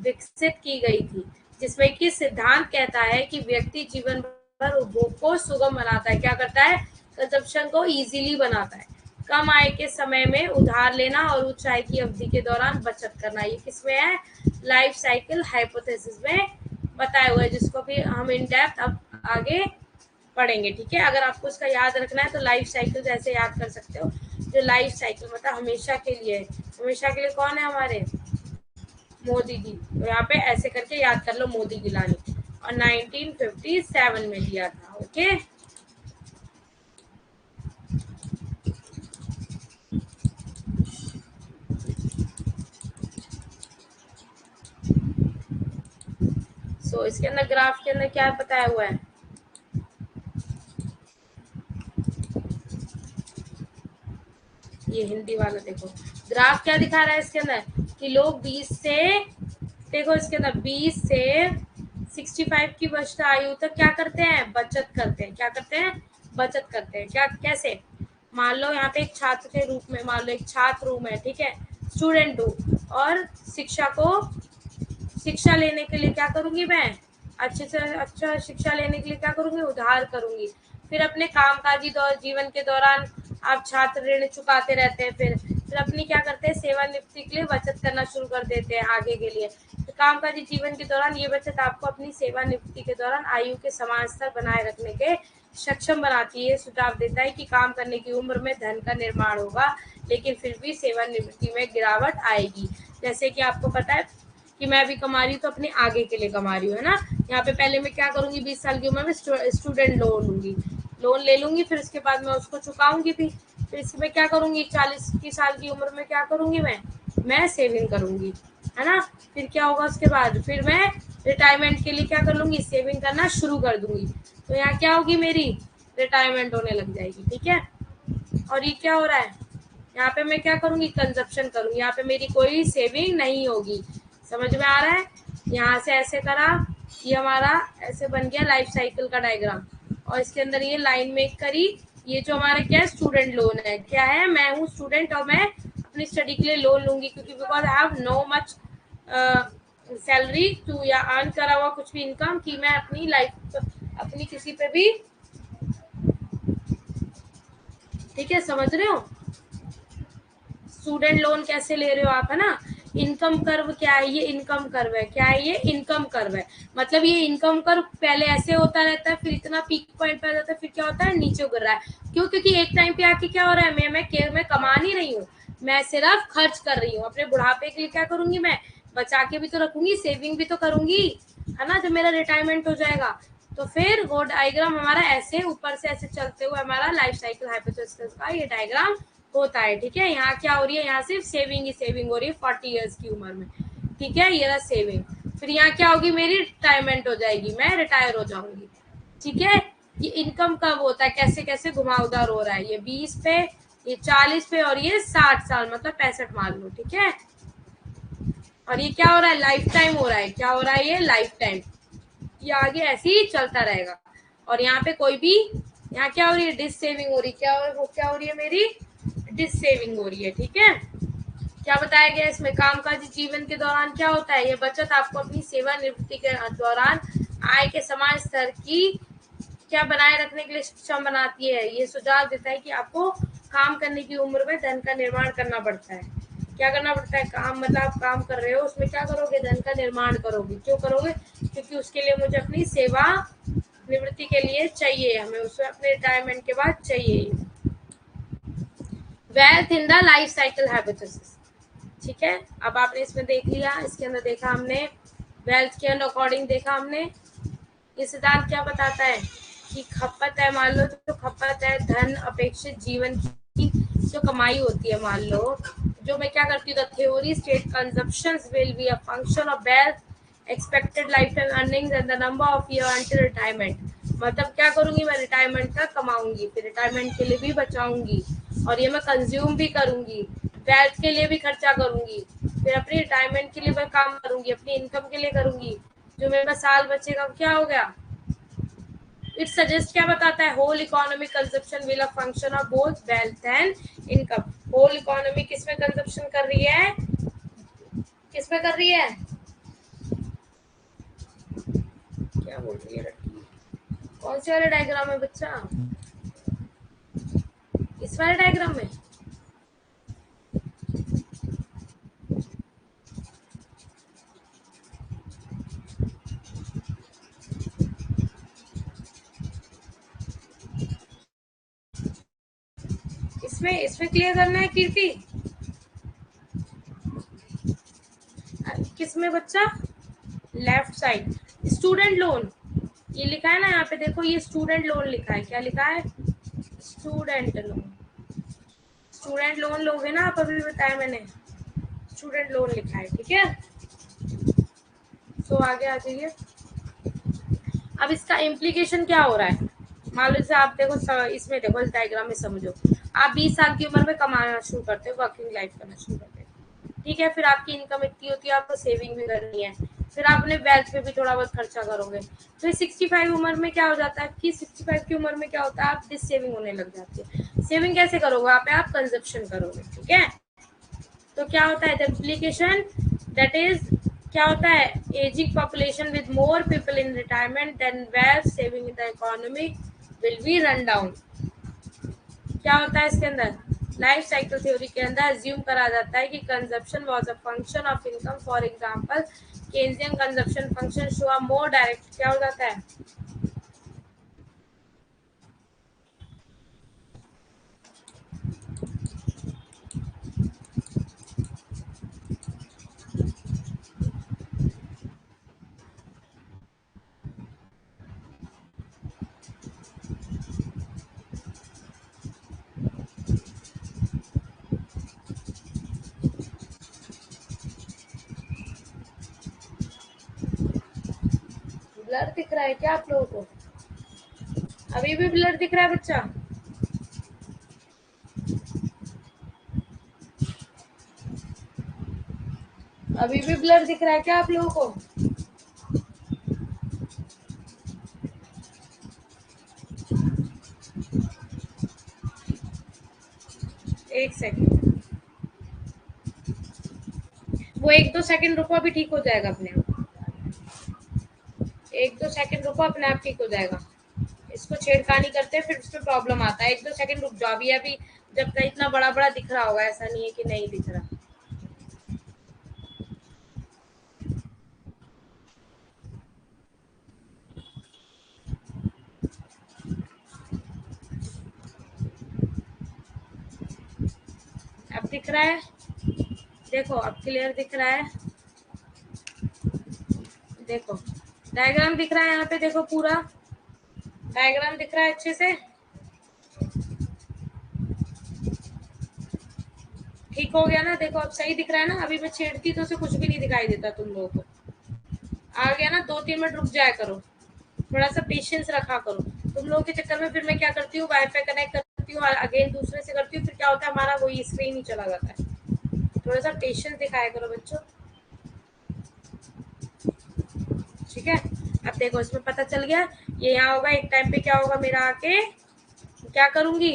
विकसित की गई थी, जिसमें कि सिद्धांत कहता है कि व्यक्ति जीवन भर उपभोग को सुगम बनाता है। क्या करता है? कंजप्शन को इजीली बनाता है। कम आय के समय में उधार लेना और उच्च आय की अवधि के दौरान बचत करना। ये किसमें है? लाइफ साइकिल हाइपोथेसिस में बताया हुआ है, जिसको भी हम इन डेप्थ अब आगे पढ़ेंगे। ठीक है, अगर आपको इसका याद रखना है तो लाइफ साइकिल ऐसे याद कर सकते हो। जो लाइफ साइकिल मतलब हमेशा के लिए, हमेशा के लिए कौन है हमारे? मोदी जी। तो यहाँ पे ऐसे करके याद कर लो, मोदी गिलानी, और 1957 में दिया था। ओके, सो इसके अंदर ग्राफ के अंदर क्या बताया हुआ है? ये हिंदी वाला देखो, ग्राफ क्या दिखा रहा है इसके अंदर कि लोग 20 से, देखो इसके अंदर 20 से 65 की वर्ष आयु तक क्या करते हैं? बचत करते हैं। क्या करते हैं? बचत करते हैं। क्या, कैसे? मान लो यहाँ पे एक छात्र के रूप में, मान लो एक छात्र हूँ मैं, ठीक है, स्टूडेंट हूँ, और शिक्षा लेने के लिए क्या करूंगी मैं? अच्छे से अच्छा शिक्षा लेने के लिए क्या करूंगी? उधार करूंगी। फिर अपने कामकाजी जीवन के दौरान आप छात्र ऋण चुकाते रहते हैं। फिर अपनी क्या करते हैं? सेवानिवृत्ति के लिए बचत करना शुरू कर देते हैं आगे के लिए। तो कामकाजी जीवन के दौरान ये बचत आपको अपनी सेवानिवृत्ति के दौरान आयु के समान स्तर बनाए रखने के सक्षम बनाती है। सुझाव देता है कि काम करने की उम्र में धन का निर्माण होगा, लेकिन फिर भी सेवानिवृत्ति में गिरावट आएगी। जैसे कि आपको पता है कि मैं अभी कमा रही हूँ तो अपने आगे के लिए कमा रही हूँ, है ना। यहाँ पे पहले मैं क्या करूंगी? 20 साल की उम्र में स्टूडेंट लोन लूंगी, लोन ले लूंगी, फिर उसके बाद मैं उसको चुकाऊंगी भी। फिर इसमें क्या करूंगी? 40 की साल की उम्र में क्या करूंगी? मैं सेविंग करूंगी, है ना। फिर क्या होगा उसके बाद? फिर मैं रिटायरमेंट के लिए क्या कर लूंगी? सेविंग करना शुरू कर दूंगी। तो यहाँ क्या होगी? मेरी रिटायरमेंट होने लग जाएगी। ठीक है, और ये क्या हो रहा है? यहाँ पे मैं क्या करूंगी? कंजप्शन करूंगी। यहाँ पे मेरी कोई सेविंग नहीं होगी। समझ में आ रहा है? यहाँ से ऐसे करा, ये हमारा ऐसे बन गया लाइफ साइकिल का डायग्राम, और इसके अंदर ये लाइन मेक करी। ये जो हमारा क्या है? स्टूडेंट लोन है। क्या है? मैं हूँ स्टूडेंट और मैं अपनी स्टडी के लिए लोन लूंगी, क्योंकि because I have no much salary too, या अर्न करा हुआ कुछ भी इनकम, कि मैं अपनी लाइफ अपनी किसी पे भी, ठीक है, समझ रहे हो? स्टूडेंट लोन कैसे ले रहे हो आप, है ना। इनकम कर्व क्या है? ये इनकम कर्व है। क्या है ये? इनकम कर्व है। मतलब ये इनकम कर्व पहले ऐसे होता रहता है, फिर इतना पीक पॉइंट पे आ जाता है, फिर क्या होता है? नीचे गिर रहा है। क्यों? क्योंकि एक टाइम पे आके क्या हो रहा है? मैं कमा नहीं रही हूँ, मैं सिर्फ खर्च कर रही हूँ। अपने बुढ़ापे के लिए क्या करूंगी? मैं बचा के भी तो रखूंगी, सेविंग भी तो करूंगी, है ना, जब मेरा रिटायरमेंट हो जाएगा। तो फिर वो डायग्राम हमारा ऐसे ऊपर से ऐसे चलते हुए हमारा लाइफ साइकिल हाइपोथेसिस का ये डायग्राम होता है। ठीक है, यहाँ क्या हो रही है? यहाँ सिर्फ सेविंग ही सेविंग हो रही है 40 इयर्स की उम्र में। ठीक है, ये रहा सेविंग। फिर यहाँ क्या होगी? मेरी रिटायरमेंट हो जाएगी, मैं रिटायर हो जाऊंगी। ठीक है, ये इनकम कब होता है? कैसे कैसे घुमावदार हो रहा है? ये 20 पे, ये 40 पे, और ये 60 साल, मतलब 65 मान लो। ठीक है, और ये क्या हो रहा है? लाइफ टाइम हो रहा है। क्या हो रहा है? ये लाइफ टाइम, ये आगे ऐसे ही चलता रहेगा। और यहाँ पे कोई भी, यहाँ क्या हो रही है? डिस सेविंग हो रही है। क्या हो रही है? मेरी डिस सेविंग हो रही है। ठीक है, क्या बताया गया इसमें? कामकाजी जीवन के दौरान क्या होता है? ये बचत आपको अपनी सेवानिवृत्ति के दौरान आय के समान स्तर की क्या बनाए रखने के लिए सक्षम बनाती है। ये सुझाव देता है कि आपको काम करने की उम्र में धन का निर्माण करना पड़ता है। क्या करना पड़ता है? काम, मतलब आप काम कर रहे हो, उसमें क्या करोगे? धन का निर्माण करोगे। क्यों करोगे? क्योंकि उसके लिए मुझे अपनी सेवा निवृत्ति के लिए चाहिए, हमें उसमें अपने रिटायरमेंट के बाद चाहिए। Wealth in the life cycle hypothesis. ठीक है, अब आपने इसमें देख लिया, इसके अंदर देखा हमने वेल्थ के अकॉर्डिंग देखा हमने। ये सिद्धांत क्या बताता है कि खपत है, मान लो तो खपत है धन अपेक्षित जीवन की जो कमाई होती है, मान लो जो मैं क्या करती हूँ, the theory state consumptions will be a function of wealth expected life time earnings and the number of year until retirement. मतलब क्या करूंगी? मैं रिटायरमेंट तक कमाऊंगी, फिर रिटायरमेंट के लिए भी बचाऊंगी, और ये मैं कंज्यूम भी करूंगी, वेल्थ के लिए भी खर्चा करूंगी, फिर अपनी रिटायरमेंट के लिए मैं काम करूंगी, अपनी इनकम के लिए करूंगी। जो मेरे पास साल बचेगा क्या हो गया? इट सजेस्ट क्या बताता है, whole economic consumption will a function of both wealth and income. Whole economy किसमें कंजप्शन कर रही है, किसमें कर रही है, क्या बोल रही है लड़की, कौन से वाले डायग्राम में बच्चा, इस वाले डायग्राम में। इसमें इसमें क्लियर करना है कीर्ति, किसमें बच्चा, लेफ्ट साइड, स्टूडेंट लोन, ये लिखा है ना यहाँ पे, देखो ये स्टूडेंट लोन लिखा है, क्या लिखा है, स्टूडेंट लोन। स्टूडेंट लोन लोगे ना आप, अभी बताया मैंने, स्टूडेंट लोन लिखा है, ठीक है। तो आगे आ जाइए। अब इसका इम्प्लीकेशन क्या हो रहा है, मान लो जैसे आप देखो इसमें देखो, इस डायग्राम में समझो, आप 20 साल की उम्र में कमाना शुरू करते हो, वर्किंग लाइफ करना शुरू करते हो, ठीक है। फिर आपकी इनकम इतनी होती है, आपको सेविंग भी करनी है, फिर आप अपने वेल्थ पे भी थोड़ा बहुत खर्चा करोगे। तो 65 उम्र में क्या हो जाता है कि 65 की उम्र में क्या होता है, आप डिस सेविंग होने लग जाती है। सेविंग कैसे करोगे, वहाँ पे आप कंजप्शन करोगे, ठीक है। तो क्या होता है एप्लीकेशन, दैट इज क्या होता है, ageing population with more people in retirement then wealth saving in the economy will be run down. क्या होता है इसके अंदर, लाइफ साइकिल थ्योरी के अंदर अज्यूम करा जाता है कि consumption was a function of income. For example Keynesian consumption function show a more direct, क्या हो जाता है, ब्लर दिख रहा है क्या आप लोगों को, अभी भी ब्लर दिख रहा है बच्चा, अभी भी ब्लर दिख रहा है क्या आप लोगों को, एक सेकंड, वो 1-2 सेकंड रुको, अभी ठीक हो जाएगा अपने आप, 1-2 सेकंड रुको, अपने आप ठीक हो जाएगा। इसको छेड़खानी करते हैं फिर उसमें प्रॉब्लम आता है, 1-2 सेकंड रुक जाओ, अभी जब तक इतना बड़ा बड़ा दिख रहा होगा, ऐसा नहीं है कि नहीं दिख रहा। अब दिख रहा है, देखो अब क्लियर दिख रहा है, देखो डायग्राम दिख रहा है यहाँ पे, देखो पूरा डायग्राम दिख रहा है अच्छे से, ठीक हो गया ना, देखो अब सही दिख रहा है ना, अभी मैं छेड़ती तो उसे कुछ भी नहीं दिखाई देता तुम लोगों को, आ गया ना। 2-3 मिनट रुक जाया करो, थोड़ा सा पेशेंस रखा करो, तुम लोगों के चक्कर में फिर मैं क्या करती हूँ, वाईफाई कनेक्ट करती हूँ, अगेन दूसरे से करती हूँ, फिर क्या होता है हमारा वही स्क्रीन ही चला जाता है। थोड़ा सा पेशेंस दिखाया करो बच्चों, ठीक है। अब देखो इसमें पता चल गया, ये यहाँ होगा, एक टाइम पे क्या होगा मेरा आके, क्या करूंगी,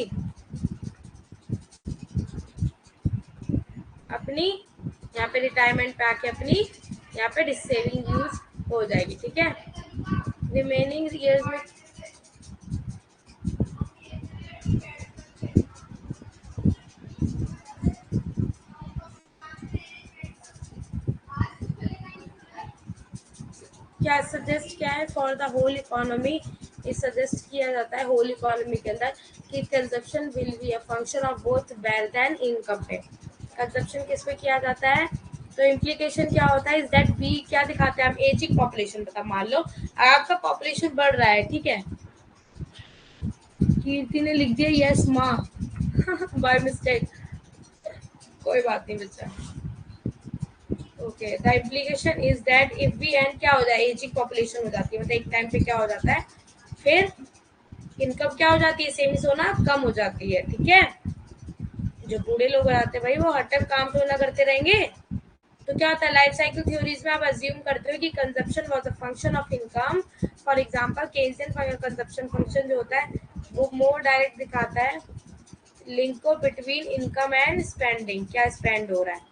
अपनी यहाँ पे रिटायरमेंट पे आके अपनी यहाँ पे सेविंग यूज हो जाएगी, ठीक है। रिमेनिंग ईयर्स में क्या सजेस्ट क्या है, फॉर द होल इकोनॉमी, ये सजेस्ट किया जाता है होल इकोनॉमी के अंदर कि consumption will be a function of both wealth and income पे। कंजप्शन किस पे किया जाता है, तो इम्प्लीकेशन क्या होता है, इज दैट बी क्या दिखाते हैं हम, एजिंग पॉपुलेशन, बता मान लो आपका पॉपुलेशन बढ़ रहा है, ठीक है, कीर्ति ने लिख दिया यस माँ बाय मिस्टेक, कोई बात नहीं बच्चा, okay. The implication is that if we end क्या हो जाए, एजिंग पॉपुलेशन हो जाती है, मतलब एक टाइम पे क्या हो जाता है, फिर इनकम क्या हो जाती है, सेविंग्स होना कम हो जाती है, ठीक है। जो बूढ़े लोग रहते हैं भाई, वो हर टाइम काम तो ना करते रहेंगे, तो क्या होता है लाइफ साइकिल थ्योरीज में आप अज्यूम करते हो कि consumption was a function of income. For example Keynesian consumption function जो होता है वो मोर डायरेक्ट दिखाता है लिंक को बिटवीन इनकम एंड स्पेंडिंग, क्या स्पेंड हो रहा है।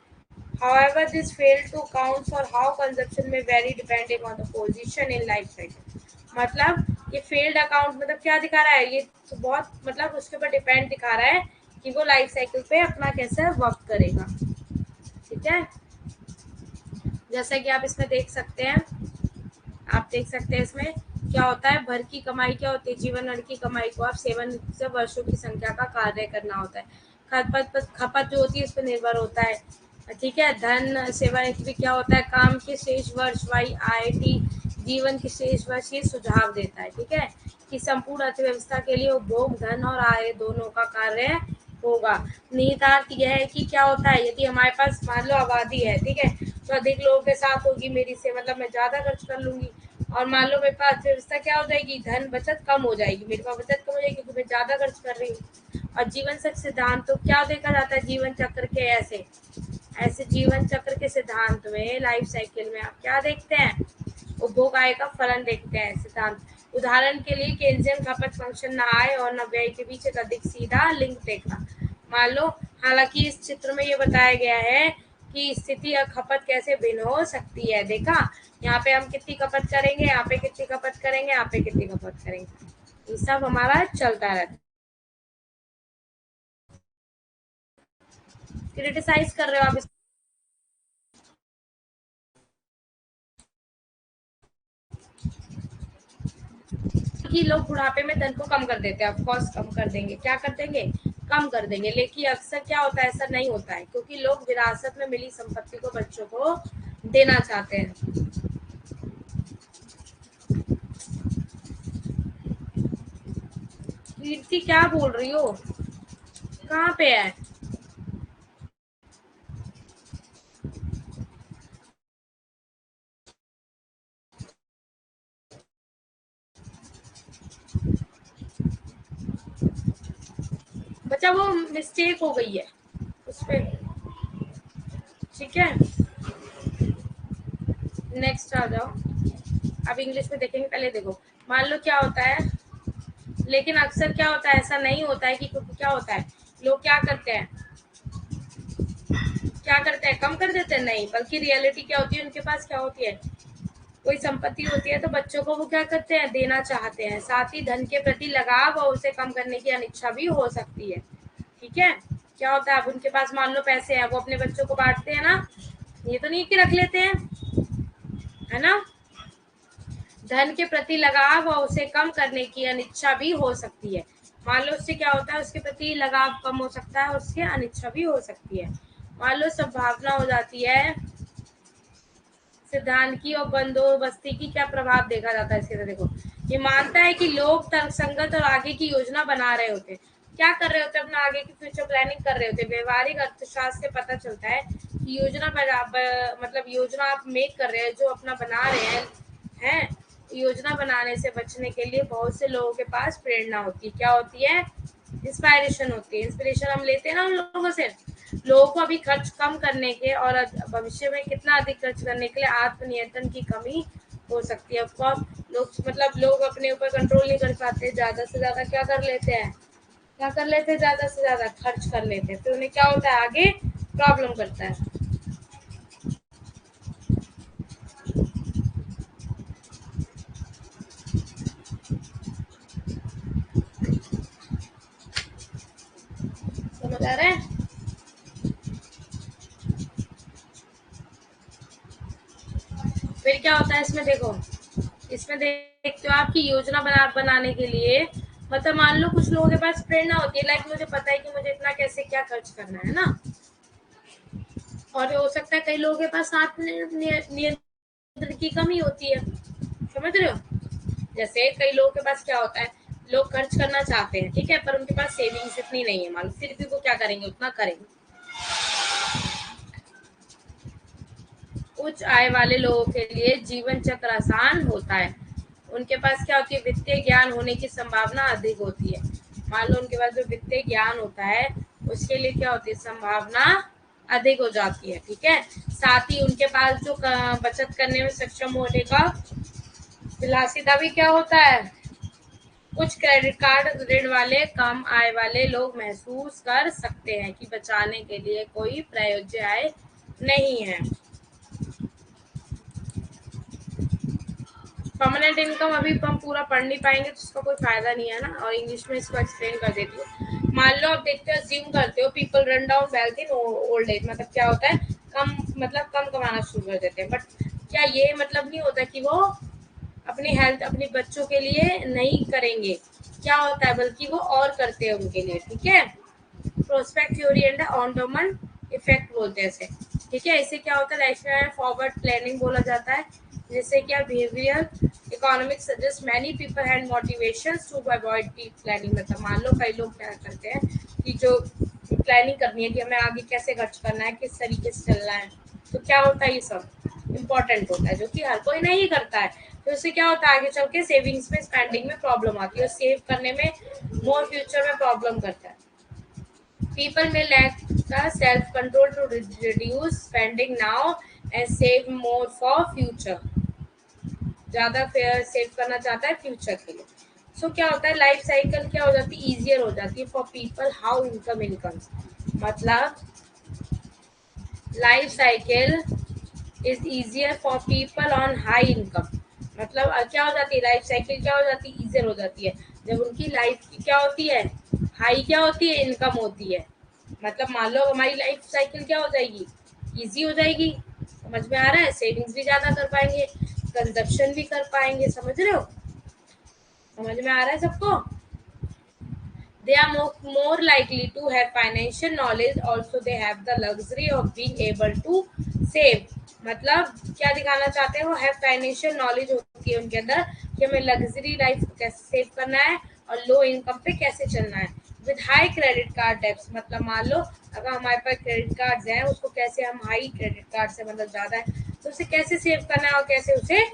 However, this failed to account for how consumption may vary depending on the position in life cycle. मतलब ये फेल्ड अकाउंट मतलब क्या दिखा रहा है, ये तो बहुत मतलब उसके ऊपर डिपेंड दिखा रहा है कि वो लाइफ साइकिल पे अपना कैसे वर्क करेगा। ठीक है, जैसा कि आप इसमें देख सकते हैं, आप देख सकते हैं इसमें क्या होता है, भर की कमाई क्या होती है, जीवन भर की कमाई को आप 7 से वर्षों की संख्या का कार्य करना होता है। खपत जो होती है उस पर निर्भर होता है। ठीक है, धन सेवा भी क्या होता है, काम के शेष वर्ष वाई आई टी जीवन के शेष वर्ष ये सुझाव देता है। ठीक है, कि संपूर्ण अर्थव्यवस्था के लिए उपभोग धन और आय दोनों का कार्य होगा। निहितार्थ यह है कि क्या होता है, यदि हमारे पास मान लो आबादी है, ठीक है, तो अधिक लोगों के साथ होगी मेरी से मतलब मैं ज्यादा खर्च कर लूंगी, और मान लो मेरे पास अर्थव्यवस्था क्या हो जाएगी, धन बचत कम हो जाएगी, मेरे पास बचत कम हो जाएगी क्योंकि मैं ज्यादा खर्च कर रही हूँ। और जीवन चक्र सिद्धांत तो क्या देखा जाता है, जीवन चक्र के ऐसे ऐसे जीवन चक्र के सिद्धांत में लाइफ साइकिल में आप क्या देखते हैं, उपभोग आय का फलन देखते हैं सिद्धांत। उदाहरण के लिए केंद्रीय खपत फंक्शन न आय और न व्यय के बीच एक अधिक सीधा लिंक देखा। मान लो, हालांकि इस चित्र में ये बताया गया है कि स्थिति और खपत कैसे भिन्न हो सकती है। देखा, यहाँ पे हम कितनी खपत करेंगे, यहाँ पे कितनी खपत करेंगे, यहाँ पे कितनी खपत करेंगे, ये सब हमारा चलता रहता है। क्रिटिसाइज कर रहे हो आप कि लोग बुढ़ापे में धन को कम कर देते हैं, ऑफकोर्स कम कर देंगे, क्या कर देंगे, कम कर देंगे, लेकिन अक्सर क्या होता है ऐसा नहीं होता है, क्योंकि लोग विरासत में मिली संपत्ति को बच्चों को देना चाहते हैं। कीर्ति क्या बोल रही हो, कहाँ पे है? बच्चा वो मिस्टेक हो गई है उस पे। ठीक है, नेक्स्ट आ जाओ। अब इंग्लिश में देखेंगे, पहले देखो, मान लो क्या होता है, लेकिन अक्सर क्या होता है ऐसा नहीं होता है कि क्या होता है, लोग क्या करते हैं, क्या करते हैं, कम कर देते हैं, नहीं, बल्कि रियलिटी क्या होती है, उनके पास क्या होती है, कोई संपत्ति होती है तो बच्चों को वो क्या करते हैं, देना चाहते हैं। साथ ही धन के प्रति लगाव और उसे कम करने की अनिच्छा भी हो सकती है। ठीक है, क्या होता है, अब उनके पास मान लो पैसे हैं, वो अपने बच्चों को बांटते हैं ना, ये तो नहीं कि रख लेते हैं, है ना। धन के प्रति लगाव और उसे कम करने की अनिच्छा भी हो सकती है। मान लो उससे क्या होता है, उसके प्रति लगाव कम हो सकता है, उससे अनिच्छा भी हो सकती है। मान लो संभावना हो जाती है सिद्धांत की और बंदोबस्ती की, क्या प्रभाव देखा जाता है इसके अंदर, देखो, ये मानता है कि लोग तर्कसंगत और आगे की योजना बना रहे होते, क्या कर रहे होते, अपना आगे की फ्यूचर प्लानिंग कर रहे होते। व्यवहारिक अर्थशास्त्र से पता चलता है कि योजना मतलब योजना आप मेक कर रहे हैं, जो अपना बना रहे हैं योजना बनाने से बचने के लिए बहुत से लोगों के पास प्रेरणा होती है, क्या होती है, इंस्पायरेशन होती है। इंस्पिरेशन हम लेते हैं ना उन लोगों से, लोगों को अभी खर्च कम करने के और भविष्य में कितना अधिक खर्च करने के लिए आत्मनियंत्रण की कमी हो सकती है। ऑफकोर्स लोग अपने ऊपर कंट्रोल नहीं कर पाते, ज्यादा से ज्यादा क्या कर लेते हैं, क्या कर लेते हैं, ज्यादा से ज्यादा खर्च कर लेते हैं, तो उन्हें क्या होता है, आगे प्रॉब्लम करता है। समझ आ रहा है? फिर क्या होता है इसमें, देखो, इसमें देखते हो आपकी योजना बनाने के लिए, मतलब मान लो कुछ लोगों के पास प्रेरणा होती है, लाइक मुझे पता है कि मुझे इतना कैसे क्या खर्च करना है ना, और हो सकता है कई लोगों के पास नियंत्रण की कमी होती है, समझ रहे हो। जैसे कई लोगों के पास क्या होता है, लोग खर्च करना चाहते हैं, ठीक है, पर उनके पास सेविंग्स इतनी नहीं है, मान लो, फिर भी वो क्या करेंगे, उतना करेंगे। उच्च आय वाले लोगों के लिए जीवन चक्र आसान होता है, उनके पास क्या होती है, वित्तीय ज्ञान होने की संभावना अधिक होती है। मान लो उनके पास जो वित्तीय ज्ञान होता है उसके लिए क्या होती है, संभावना अधिक हो जाती है। ठीक है, साथ ही उनके पास जो बचत करने में सक्षम होने का विलासिता भी क्या होता है, कुछ क्रेडिट कार्ड ऋण वाले कम आय वाले लोग महसूस कर सकते हैं कि बचाने के लिए कोई प्रयोज्य आय नहीं है। परमानेंट इनकम अभी हम पूरा पढ़ नहीं पाएंगे तो उसका कोई फायदा नहीं है ना, और इंग्लिश में इसको एक्सप्लेन कर देती हूँ। मान लो आप देखते हो, अज्यूम करते हो people run down wealth in old age, मतलब क्या होता है, कम मतलब कम कमाना शुरू कर देते हैं। बट क्या ये मतलब नहीं होता कि वो अपनी हेल्थ अपने बच्चों के लिए नहीं करेंगे, क्या होता है बल्कि वो और करते हैं उनके लिए। ठीक है, प्रोस्पेक्ट थ्योरी एंड ऑनडोमन इफेक्ट बोलते हैं इसे। ठीक है, इससे क्या होता है, लाइफ में फॉरवर्ड प्लानिंग बोला जाता है, जिससे क्या behaviour economics suggest many people had motivations to avoid deep planning. मतलब मान लो कई लोग क्या करते हैं कि जो प्लानिंग करनी है कि हमें आगे कैसे खर्च करना है, किस तरीके से चलना है, तो क्या होता है ये सब इम्पोर्टेंट होता है, जो कि हर कोई नहीं करता है। तो इससे क्या होता है, आगे चल के सेविंग्स में स्पेंडिंग में प्रॉब्लम आती है, और सेव करने में मोर फ्यूचर में प्रॉब्लम करता है। People may lack the self-control to reduce spending now and save more for future. ज्यादा फेयर सेव करना चाहता है फ्यूचर के लिए। सो क्या होता है, लाइफ साइकिल क्या हो जाती है, इजियर हो जाती है फॉर पीपल हाउ इनकम। मतलब life cycle is easier for people on high income. मतलब क्या हो जाती है, लाइफ साइकिल क्या हो जाती है, इजियर हो जाती है जब उनकी लाइफ की क्या होती है, हाई क्या होती है, इनकम होती है। मतलब मान लो हमारी लाइफ साइकिल क्या हो जाएगी, इजी हो जाएगी। समझ में आ रहा है, सेविंग्स भी ज्यादा कर पाएंगे, कंजप्शन भी कर पाएंगे। समझ रहे हो, समझ में आ रहा है सबको। They are more likely to have financial knowledge. Also, they have the luxury of being able to save. मतलब क्या दिखाना चाहते हैं वो, है फाइनेंशियल नॉलेज होती है उनके अंदर कि हमें लग्जरी लाइफ को कैसे सेव करना है और लो इनकम पे कैसे चलना है। With high credit card debts, मतलब मान लो अगर हमारे पास क्रेडिट कार्ड्स हैं, उसको कैसे हम हाई क्रेडिट कार्ड से मतलब ज्यादा है तो उसे कैसे सेव करना है और कैसे उसे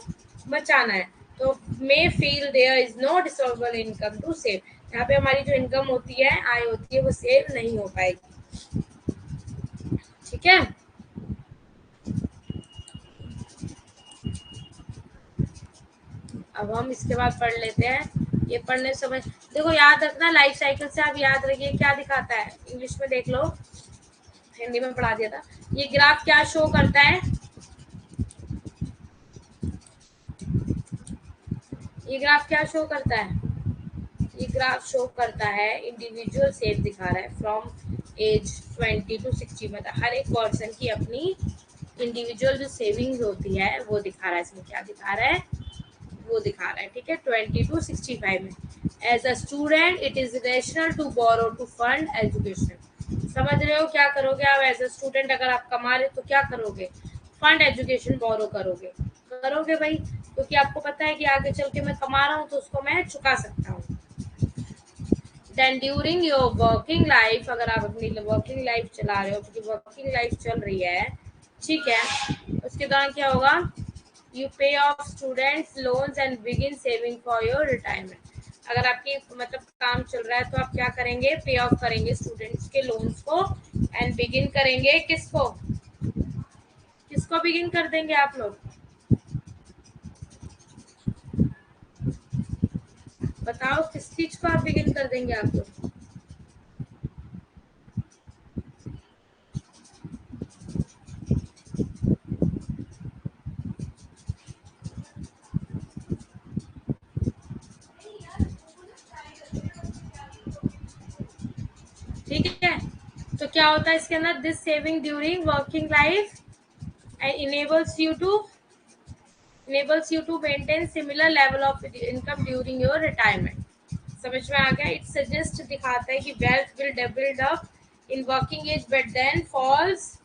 बचाना है। तो may feel there is no disposable income to save, यहाँ पे हमारी जो इनकम होती है, आय होती है, वो सेव नहीं हो पाएगी। ठीक है, अब हम इसके बाद पढ़ लेते हैं। ये पढ़ने समझ देखो, याद रखना, लाइफ साइकिल से आप याद रखिए क्या दिखाता है, इंग्लिश में देख लो, हिंदी में पढ़ा दिया था। ये ग्राफ क्या शो करता है, ये ग्राफ क्या शो करता है, ये ग्राफ शो करता है इंडिविजुअल सेव दिखा रहा है फ्रॉम एज 20 to 60। मतलब हर एक पर्सन की अपनी इंडिविजुअल जो सेविंग्स होती है वो दिखा रहा है, इसमें क्या दिखा रहा है, वो दिखा रहा है। ठीक है, 20 to 65 में as a student it is rational to borrow to fund education. समझ रहे हो, क्या करोगे आप एज अ स्टूडेंट, अगर आप कमा रहे तो क्या करोगे, फंड एजुकेशन बोरो करोगे, करोगे भाई, क्योंकि आपको पता है कि आगे चल के मैं कमा रहा हूँ तो उसको मैं चुका सकता हूँ। Then during your working life, अगर आप अपनी वर्किंग लाइफ चला रहे हो, क्योंकि वर्किंग लाइफ चल रही है, ठीक है, उसके दौरान क्या होगा, यू पे of students loans and begin saving for your retirement. अगर आपकी मतलब काम चल रहा है तो आप क्या करेंगे, पे ऑफ करेंगे स्टूडेंट्स के लोन्स को, एंड बिगिन करेंगे किसको, किसको बिगिन कर देंगे आप लोग, बताओ किस चीज को आप बिगिन कर देंगे आप लोग। ठीक है, तो क्या होता है इसके अंदर, this saving during working life enables you to maintain similar level of income during your retirement। समझ में आ गया, इट सजेस्ट दिखाता है कि wealth will build up in working age but then falls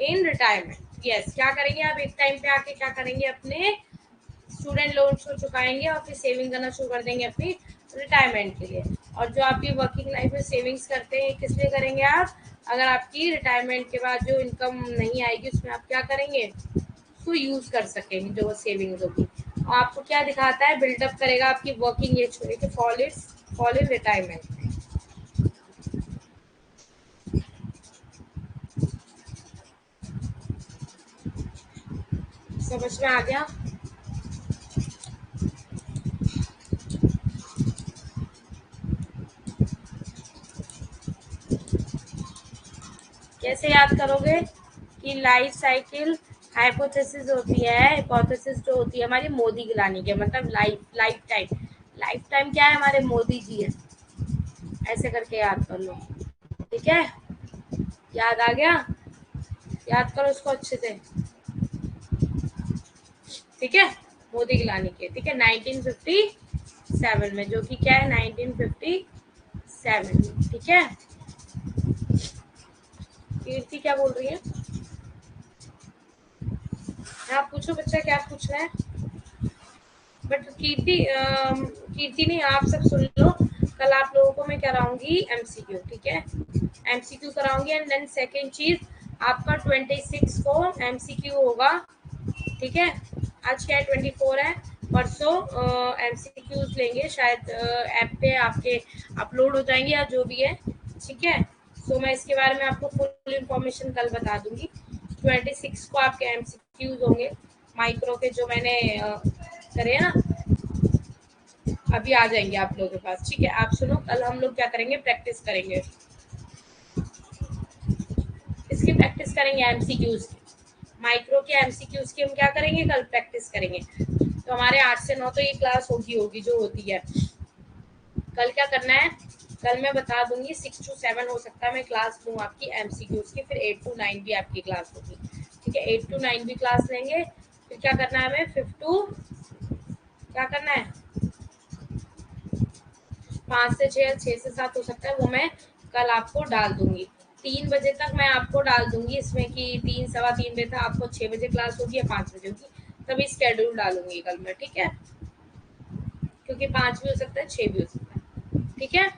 in retirement. Yes, क्या करेंगे आप, एक टाइम पे आके क्या करेंगे, अपने स्टूडेंट लोन्स को चुकाएंगे और फिर सेविंग करना शुरू कर देंगे अपनी रिटायरमेंट के लिए। और जो आपकी वर्किंग लाइफ में सेविंग्स करते हैं किस लिए करेंगे आप, अगर आपकी रिटायरमेंट के बाद जो इनकम नहीं आएगी उसमें आप क्या करेंगे, उसको यूज कर सकेंगे जो सेविंग्स होगी। और आपको क्या दिखाता है, बिल्डअप करेगा आपकी वर्किंग एज को लेकर, फॉल इन रिटायरमेंट। समझ में आ गया? कैसे याद करोगे कि लाइफ साइकिल हाइपोथेसिस होती है, हाइपोथेसिस जो होती है हमारी मोदी गिलानी के, मतलब लाइफ टाइम क्या है, हमारे मोदी जी है। ऐसे करके याद कर लो, ठीक है? याद आ गया? याद करो इसको अच्छे से, ठीक है? मोदी गिलानी के, ठीक है, 1957 में, जो कि क्या है 1957, ठीक है? कीर्ति क्या बोल रही है? आप पूछो बच्चा, क्या पूछना है? बट कीर्ति नहीं, आप सब सुन लो। कल आप लोगों को मैं कराऊंगी एमसीक्यू, ठीक है? एमसीक्यू कराऊंगी। एंड देन सेकेंड चीज, आपका 26 को एमसीक्यू होगा, ठीक है? आज क्या है, 24 है। परसों एमसीक्यूज लेंगे, शायद ऐप पे आपके अपलोड हो जाएंगे या जो भी है, ठीक है? सो मैं इसके बारे में आपको फुल इंफॉर्मेशन कल बता दूंगी। 26 को आपके एमसीक्यूज होंगे माइक्रो के, जो मैंने करे हैं ना, अभी आ जाएंगे आप लोगों के पास, ठीक है? आप सुनो, कल हम लोग क्या करेंगे, प्रैक्टिस करेंगे, इसकी प्रैक्टिस करेंगे एमसीक्यूज की, माइक्रो के एमसीक्यूज की हम क्या करेंगे, कल प्रैक्टिस करेंगे। तो हमारे 8 से 9 तो ये क्लास होगी जो होती है। कल क्या करना है, कल मैं बता दूंगी। 6 to 7 हो सकता है मैं क्लास लूँ आपकी एमसीक्यूज की, फिर 8 to 9 भी आपकी क्लास होगी, ठीक है? 8 to 9 भी क्लास लेंगे। फिर क्या करना है हमें, 5 to, क्या करना है, 5 से 6, 6 से 7 हो सकता है, वो मैं कल आपको डाल दूंगी। 3 बजे तक मैं आपको डाल दूंगी इसमें, कि 3 सवा 3 बजे तक आपको 6 बजे क्लास होगी या 5 बजे होगी, तभी स्केड्यूल डालूंगी कल मैं, ठीक है? क्योंकि 5 भी हो सकता है, 6 भी हो सकता है, ठीक है?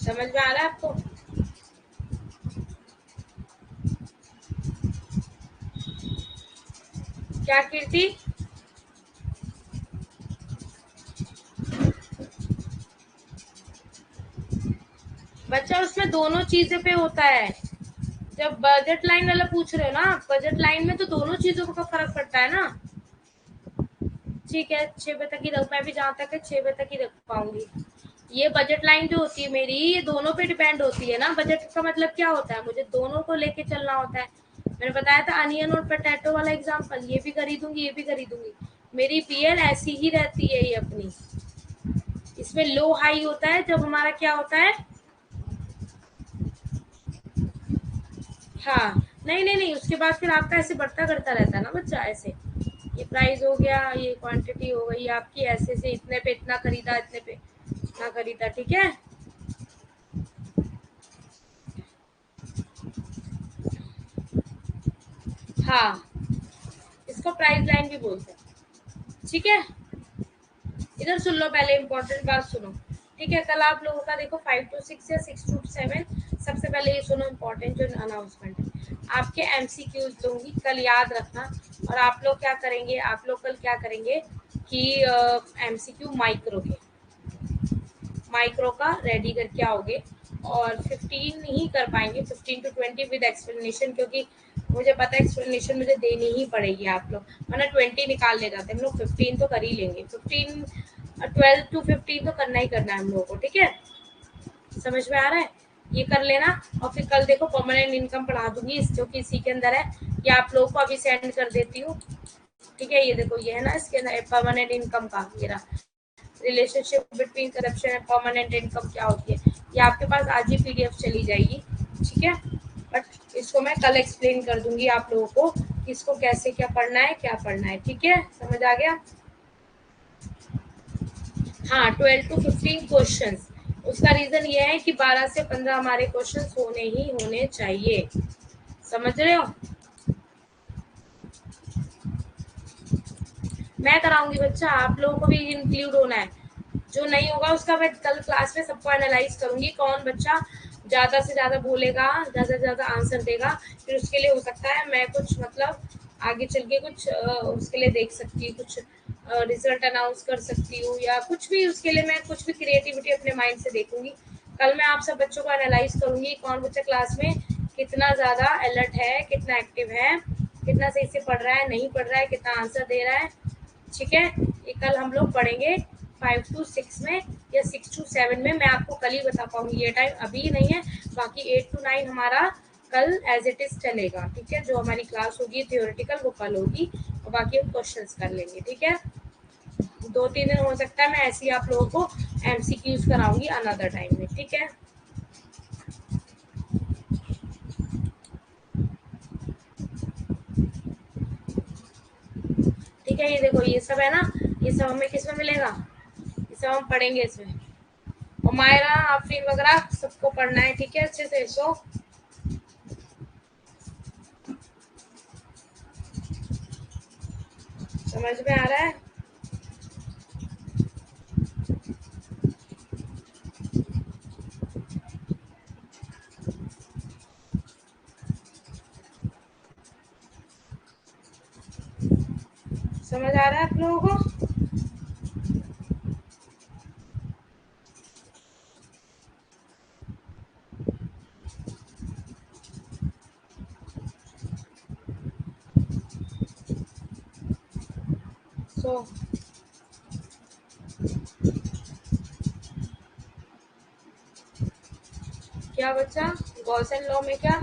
समझ में आ रहा है आपको? क्या कीर्ति? बच्चा उसमें दोनों चीजें पे होता है। जब बजट लाइन वाला पूछ रहे हो ना, बजट लाइन में तो दोनों चीजों का फर्क पड़ता है ना, ठीक है? 6 बजे तक ही रख, मैं भी जहाँ तक है 6 बजे तक ही रख पाऊंगी। ये बजट लाइन जो होती है मेरी, ये दोनों पे डिपेंड होती है ना। बजट का मतलब क्या होता है, मुझे दोनों को लेके चलना होता है। मैंने बताया था अनियन और पोटैटो वाला एग्जांपल, ये भी खरीदूंगी, ये भी खरीदूंगी। मेरी पीएल ऐसी ही रहती है ये अपनी। इसमें लो हाई होता है जब हमारा क्या होता है, हाँ, नहीं नहीं नहीं, उसके बाद फिर आपका ऐसे बढ़ता करता रहता है ना बच्चा, ऐसे ये प्राइस हो गया, ये क्वांटिटी हो गई आपकी, ऐसे से इतने पे इतना खरीदा, इतने पे इतना खरीदा, ठीक है? हाँ, इसको प्राइस लाइन भी बोलते हैं, ठीक है? इधर सुन लो, पहले इम्पोर्टेंट बात सुनो, ठीक है? कल आप लोगों का देखो 5 to 6 या 6 to 7। सबसे पहले ये सुनो, इम्पोर्टेंट जो अनाउंसमेंट है, आपके एमसीक्यूज दूंगी कल, याद रखना। और आप लोग क्या करेंगे, आप लोग कल क्या करेंगे कि एमसीक्यू माइक्रो का रेडी करके आओगे, और 15 ही कर पाएंगे, 15 to 20 विद एक्सप्लेनेशन, क्योंकि मुझे पता है एक्सप्लेनेशन मुझे देनी ही पड़ेगी आप लोग, वरना 20 निकाल ले जाते हैं हम लोग। 15 तो कर ही लेंगे, 15, 12 to 15 तो करना ही करना है हम लोगों को, ठीक है? समझ में आ रहा है? ये कर लेना। और फिर कल देखो परमानेंट इनकम पढ़ा दूंगी, जो कि इसी के अंदर है, ये आप लोगों को अभी सेंड कर देती हूँ, ठीक है? ये देखो, ये है ना इसके अंदर परमानेंट इनकम का, ये रहा, relationship between corruption and permanent income क्या होती है, ये आपके पास आज ही पीडीएफ चली जाएगी, ठीक है? बट इसको मैं कल एक्सप्लेन कर दूंगी आप लोगों को कि इसको कैसे क्या पढ़ना है, क्या पढ़ना है, ठीक है? समझ आ गया? हाँ, 12 to 15 क्वेश्चन। उसका रीजन ये है कि 12 से 15 हमारे क्वेश्चन होने ही होने चाहिए, समझ रहे हो? मैं कराऊंगी बच्चा, आप लोगों को भी इंक्लूड होना है। जो नहीं होगा उसका मैं कल क्लास में सबको एनालाइज करूंगी, कौन बच्चा ज्यादा से ज्यादा बोलेगा, ज्यादा से ज्यादा आंसर देगा। फिर उसके लिए हो सकता है मैं कुछ, मतलब आगे चल के कुछ उसके लिए देख सकती हूँ, कुछ रिजल्ट अनाउंस कर सकती हूँ, या कुछ भी उसके लिए मैं कुछ भी क्रिएटिविटी अपने माइंड से देखूंगी, कल मैं आप सब बच्चों को एनालाइज करूंगी कौन बच्चा क्लास में कितना ज़्यादा अलर्ट है, कितना एक्टिव है, कितना सही से पढ़ रहा है, नहीं पढ़ रहा है, कितना आंसर दे रहा है। ठीक है, ये कल हम लोग पढ़ेंगे 5 to 6 में या 6 to 7 में। मैं आपको कल ही बता पाऊंगी, ये टाइम अभी नहीं है। बाकी 8 to 9 हमारा कल एज इट इज चलेगा। ठीक है, जो हमारी क्लास होगी थियोरेटिकल वो कल होगी और बाकी हम क्वेश्चंस कर लेंगे। ठीक है, 2-3 दिन हो सकता है मैं ऐसे ही आप लोगों को एमसीक्यूज कराऊंगी अनदर टाइम में। ठीक है, ठीक है, ये देखो ये सब है ना, ये सब हमें किस में मिलेगा, ये सब हम पढ़ेंगे इसमें। और मायरा आफरीन वगैरह सबको पढ़ना है। ठीक है, अच्छे से। सो समझ में आ रहा है? समझ आ रहा है आप लोगों को? सो क्या बच्चा, गॉसन लॉ में क्या,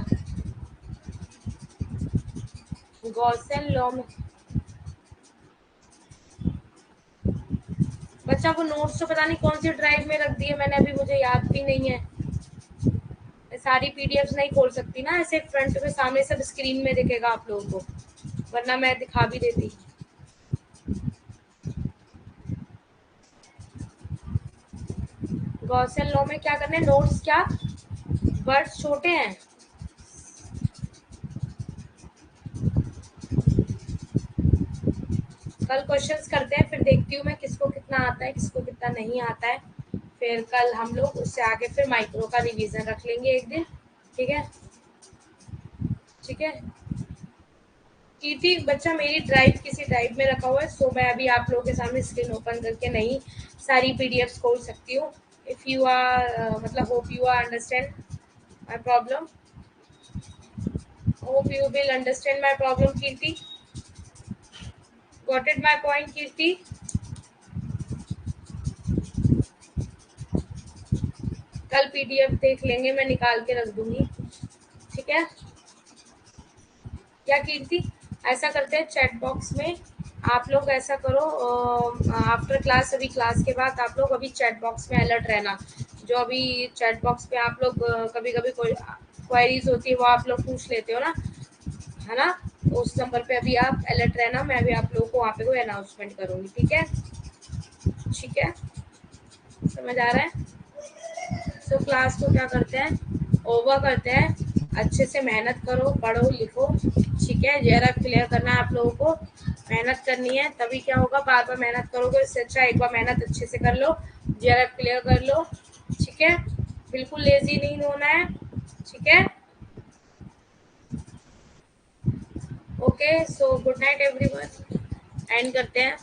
गॉसन लॉ में बच्चा वो नोट्स तो पता नहीं कौन सी ड्राइव में रख दिए मैंने, अभी मुझे याद भी नहीं है। मैं सारी पीडीएफ नहीं खोल सकती ना, ऐसे फ्रंट में सामने सब स्क्रीन में दिखेगा आप लोगों को, वरना मैं दिखा भी देती। गॉसन लॉ में क्या करना है, नोट्स क्या, वर्ड्स छोटे हैं। कल क्वेश्चंस करते हैं, फिर देखती हूँ मैं किसको कितना आता है, किसको कितना नहीं आता है। फिर कल हम लोग उससे आगे फिर माइक्रो का रिवीजन रख लेंगे एक दिन। ठीक है, ठीक है। कीर्ति बच्चा मेरी ड्राइव किसी ड्राइव में रखा हुआ है, सो मैं अभी आप लोगों के सामने स्क्रीन ओपन करके नहीं सारी पीडीएफ खोल सकती हूँ। इफ यू आर मतलब hope you are understand my problem, hope you will understand my problem Kirti. Got it my point Kirti? कल पीडीएफ देख लेंगे, मैं निकाल के रख दूंगी। ठीक है, क्या कीर्ति, ऐसा करते हैं चैट बॉक्स में आप लोग ऐसा करो, आफ्टर क्लास, अभी क्लास के बाद आप लोग अभी चैट बॉक्स में अलर्ट रहना। जो अभी चैट बॉक्स पे आप लोग कभी कभी कोई क्वेरीज होती है वो आप लोग पूछ लेते हो ना, है ना, तो उस नंबर पे अभी आप अलर्ट रहना। मैं अभी आप लोगों को वहाँ पे कोई अनाउंसमेंट करूँगी। ठीक है, ठीक है, समझ आ रहा है? तो क्लास को क्या करते हैं, ओवर करते हैं। अच्छे से मेहनत करो, पढ़ो लिखो। ठीक है, जेआरएफ क्लियर करना है आप लोगों को, मेहनत करनी है, तभी क्या होगा, बार बार मेहनत करोगे इससे अच्छा एक बार मेहनत अच्छे से कर लो, जेआरएफ क्लियर कर लो। ठीक है, बिल्कुल लेजी नहीं होना है। ठीक है, okay, so good night everyone, and करते हैं।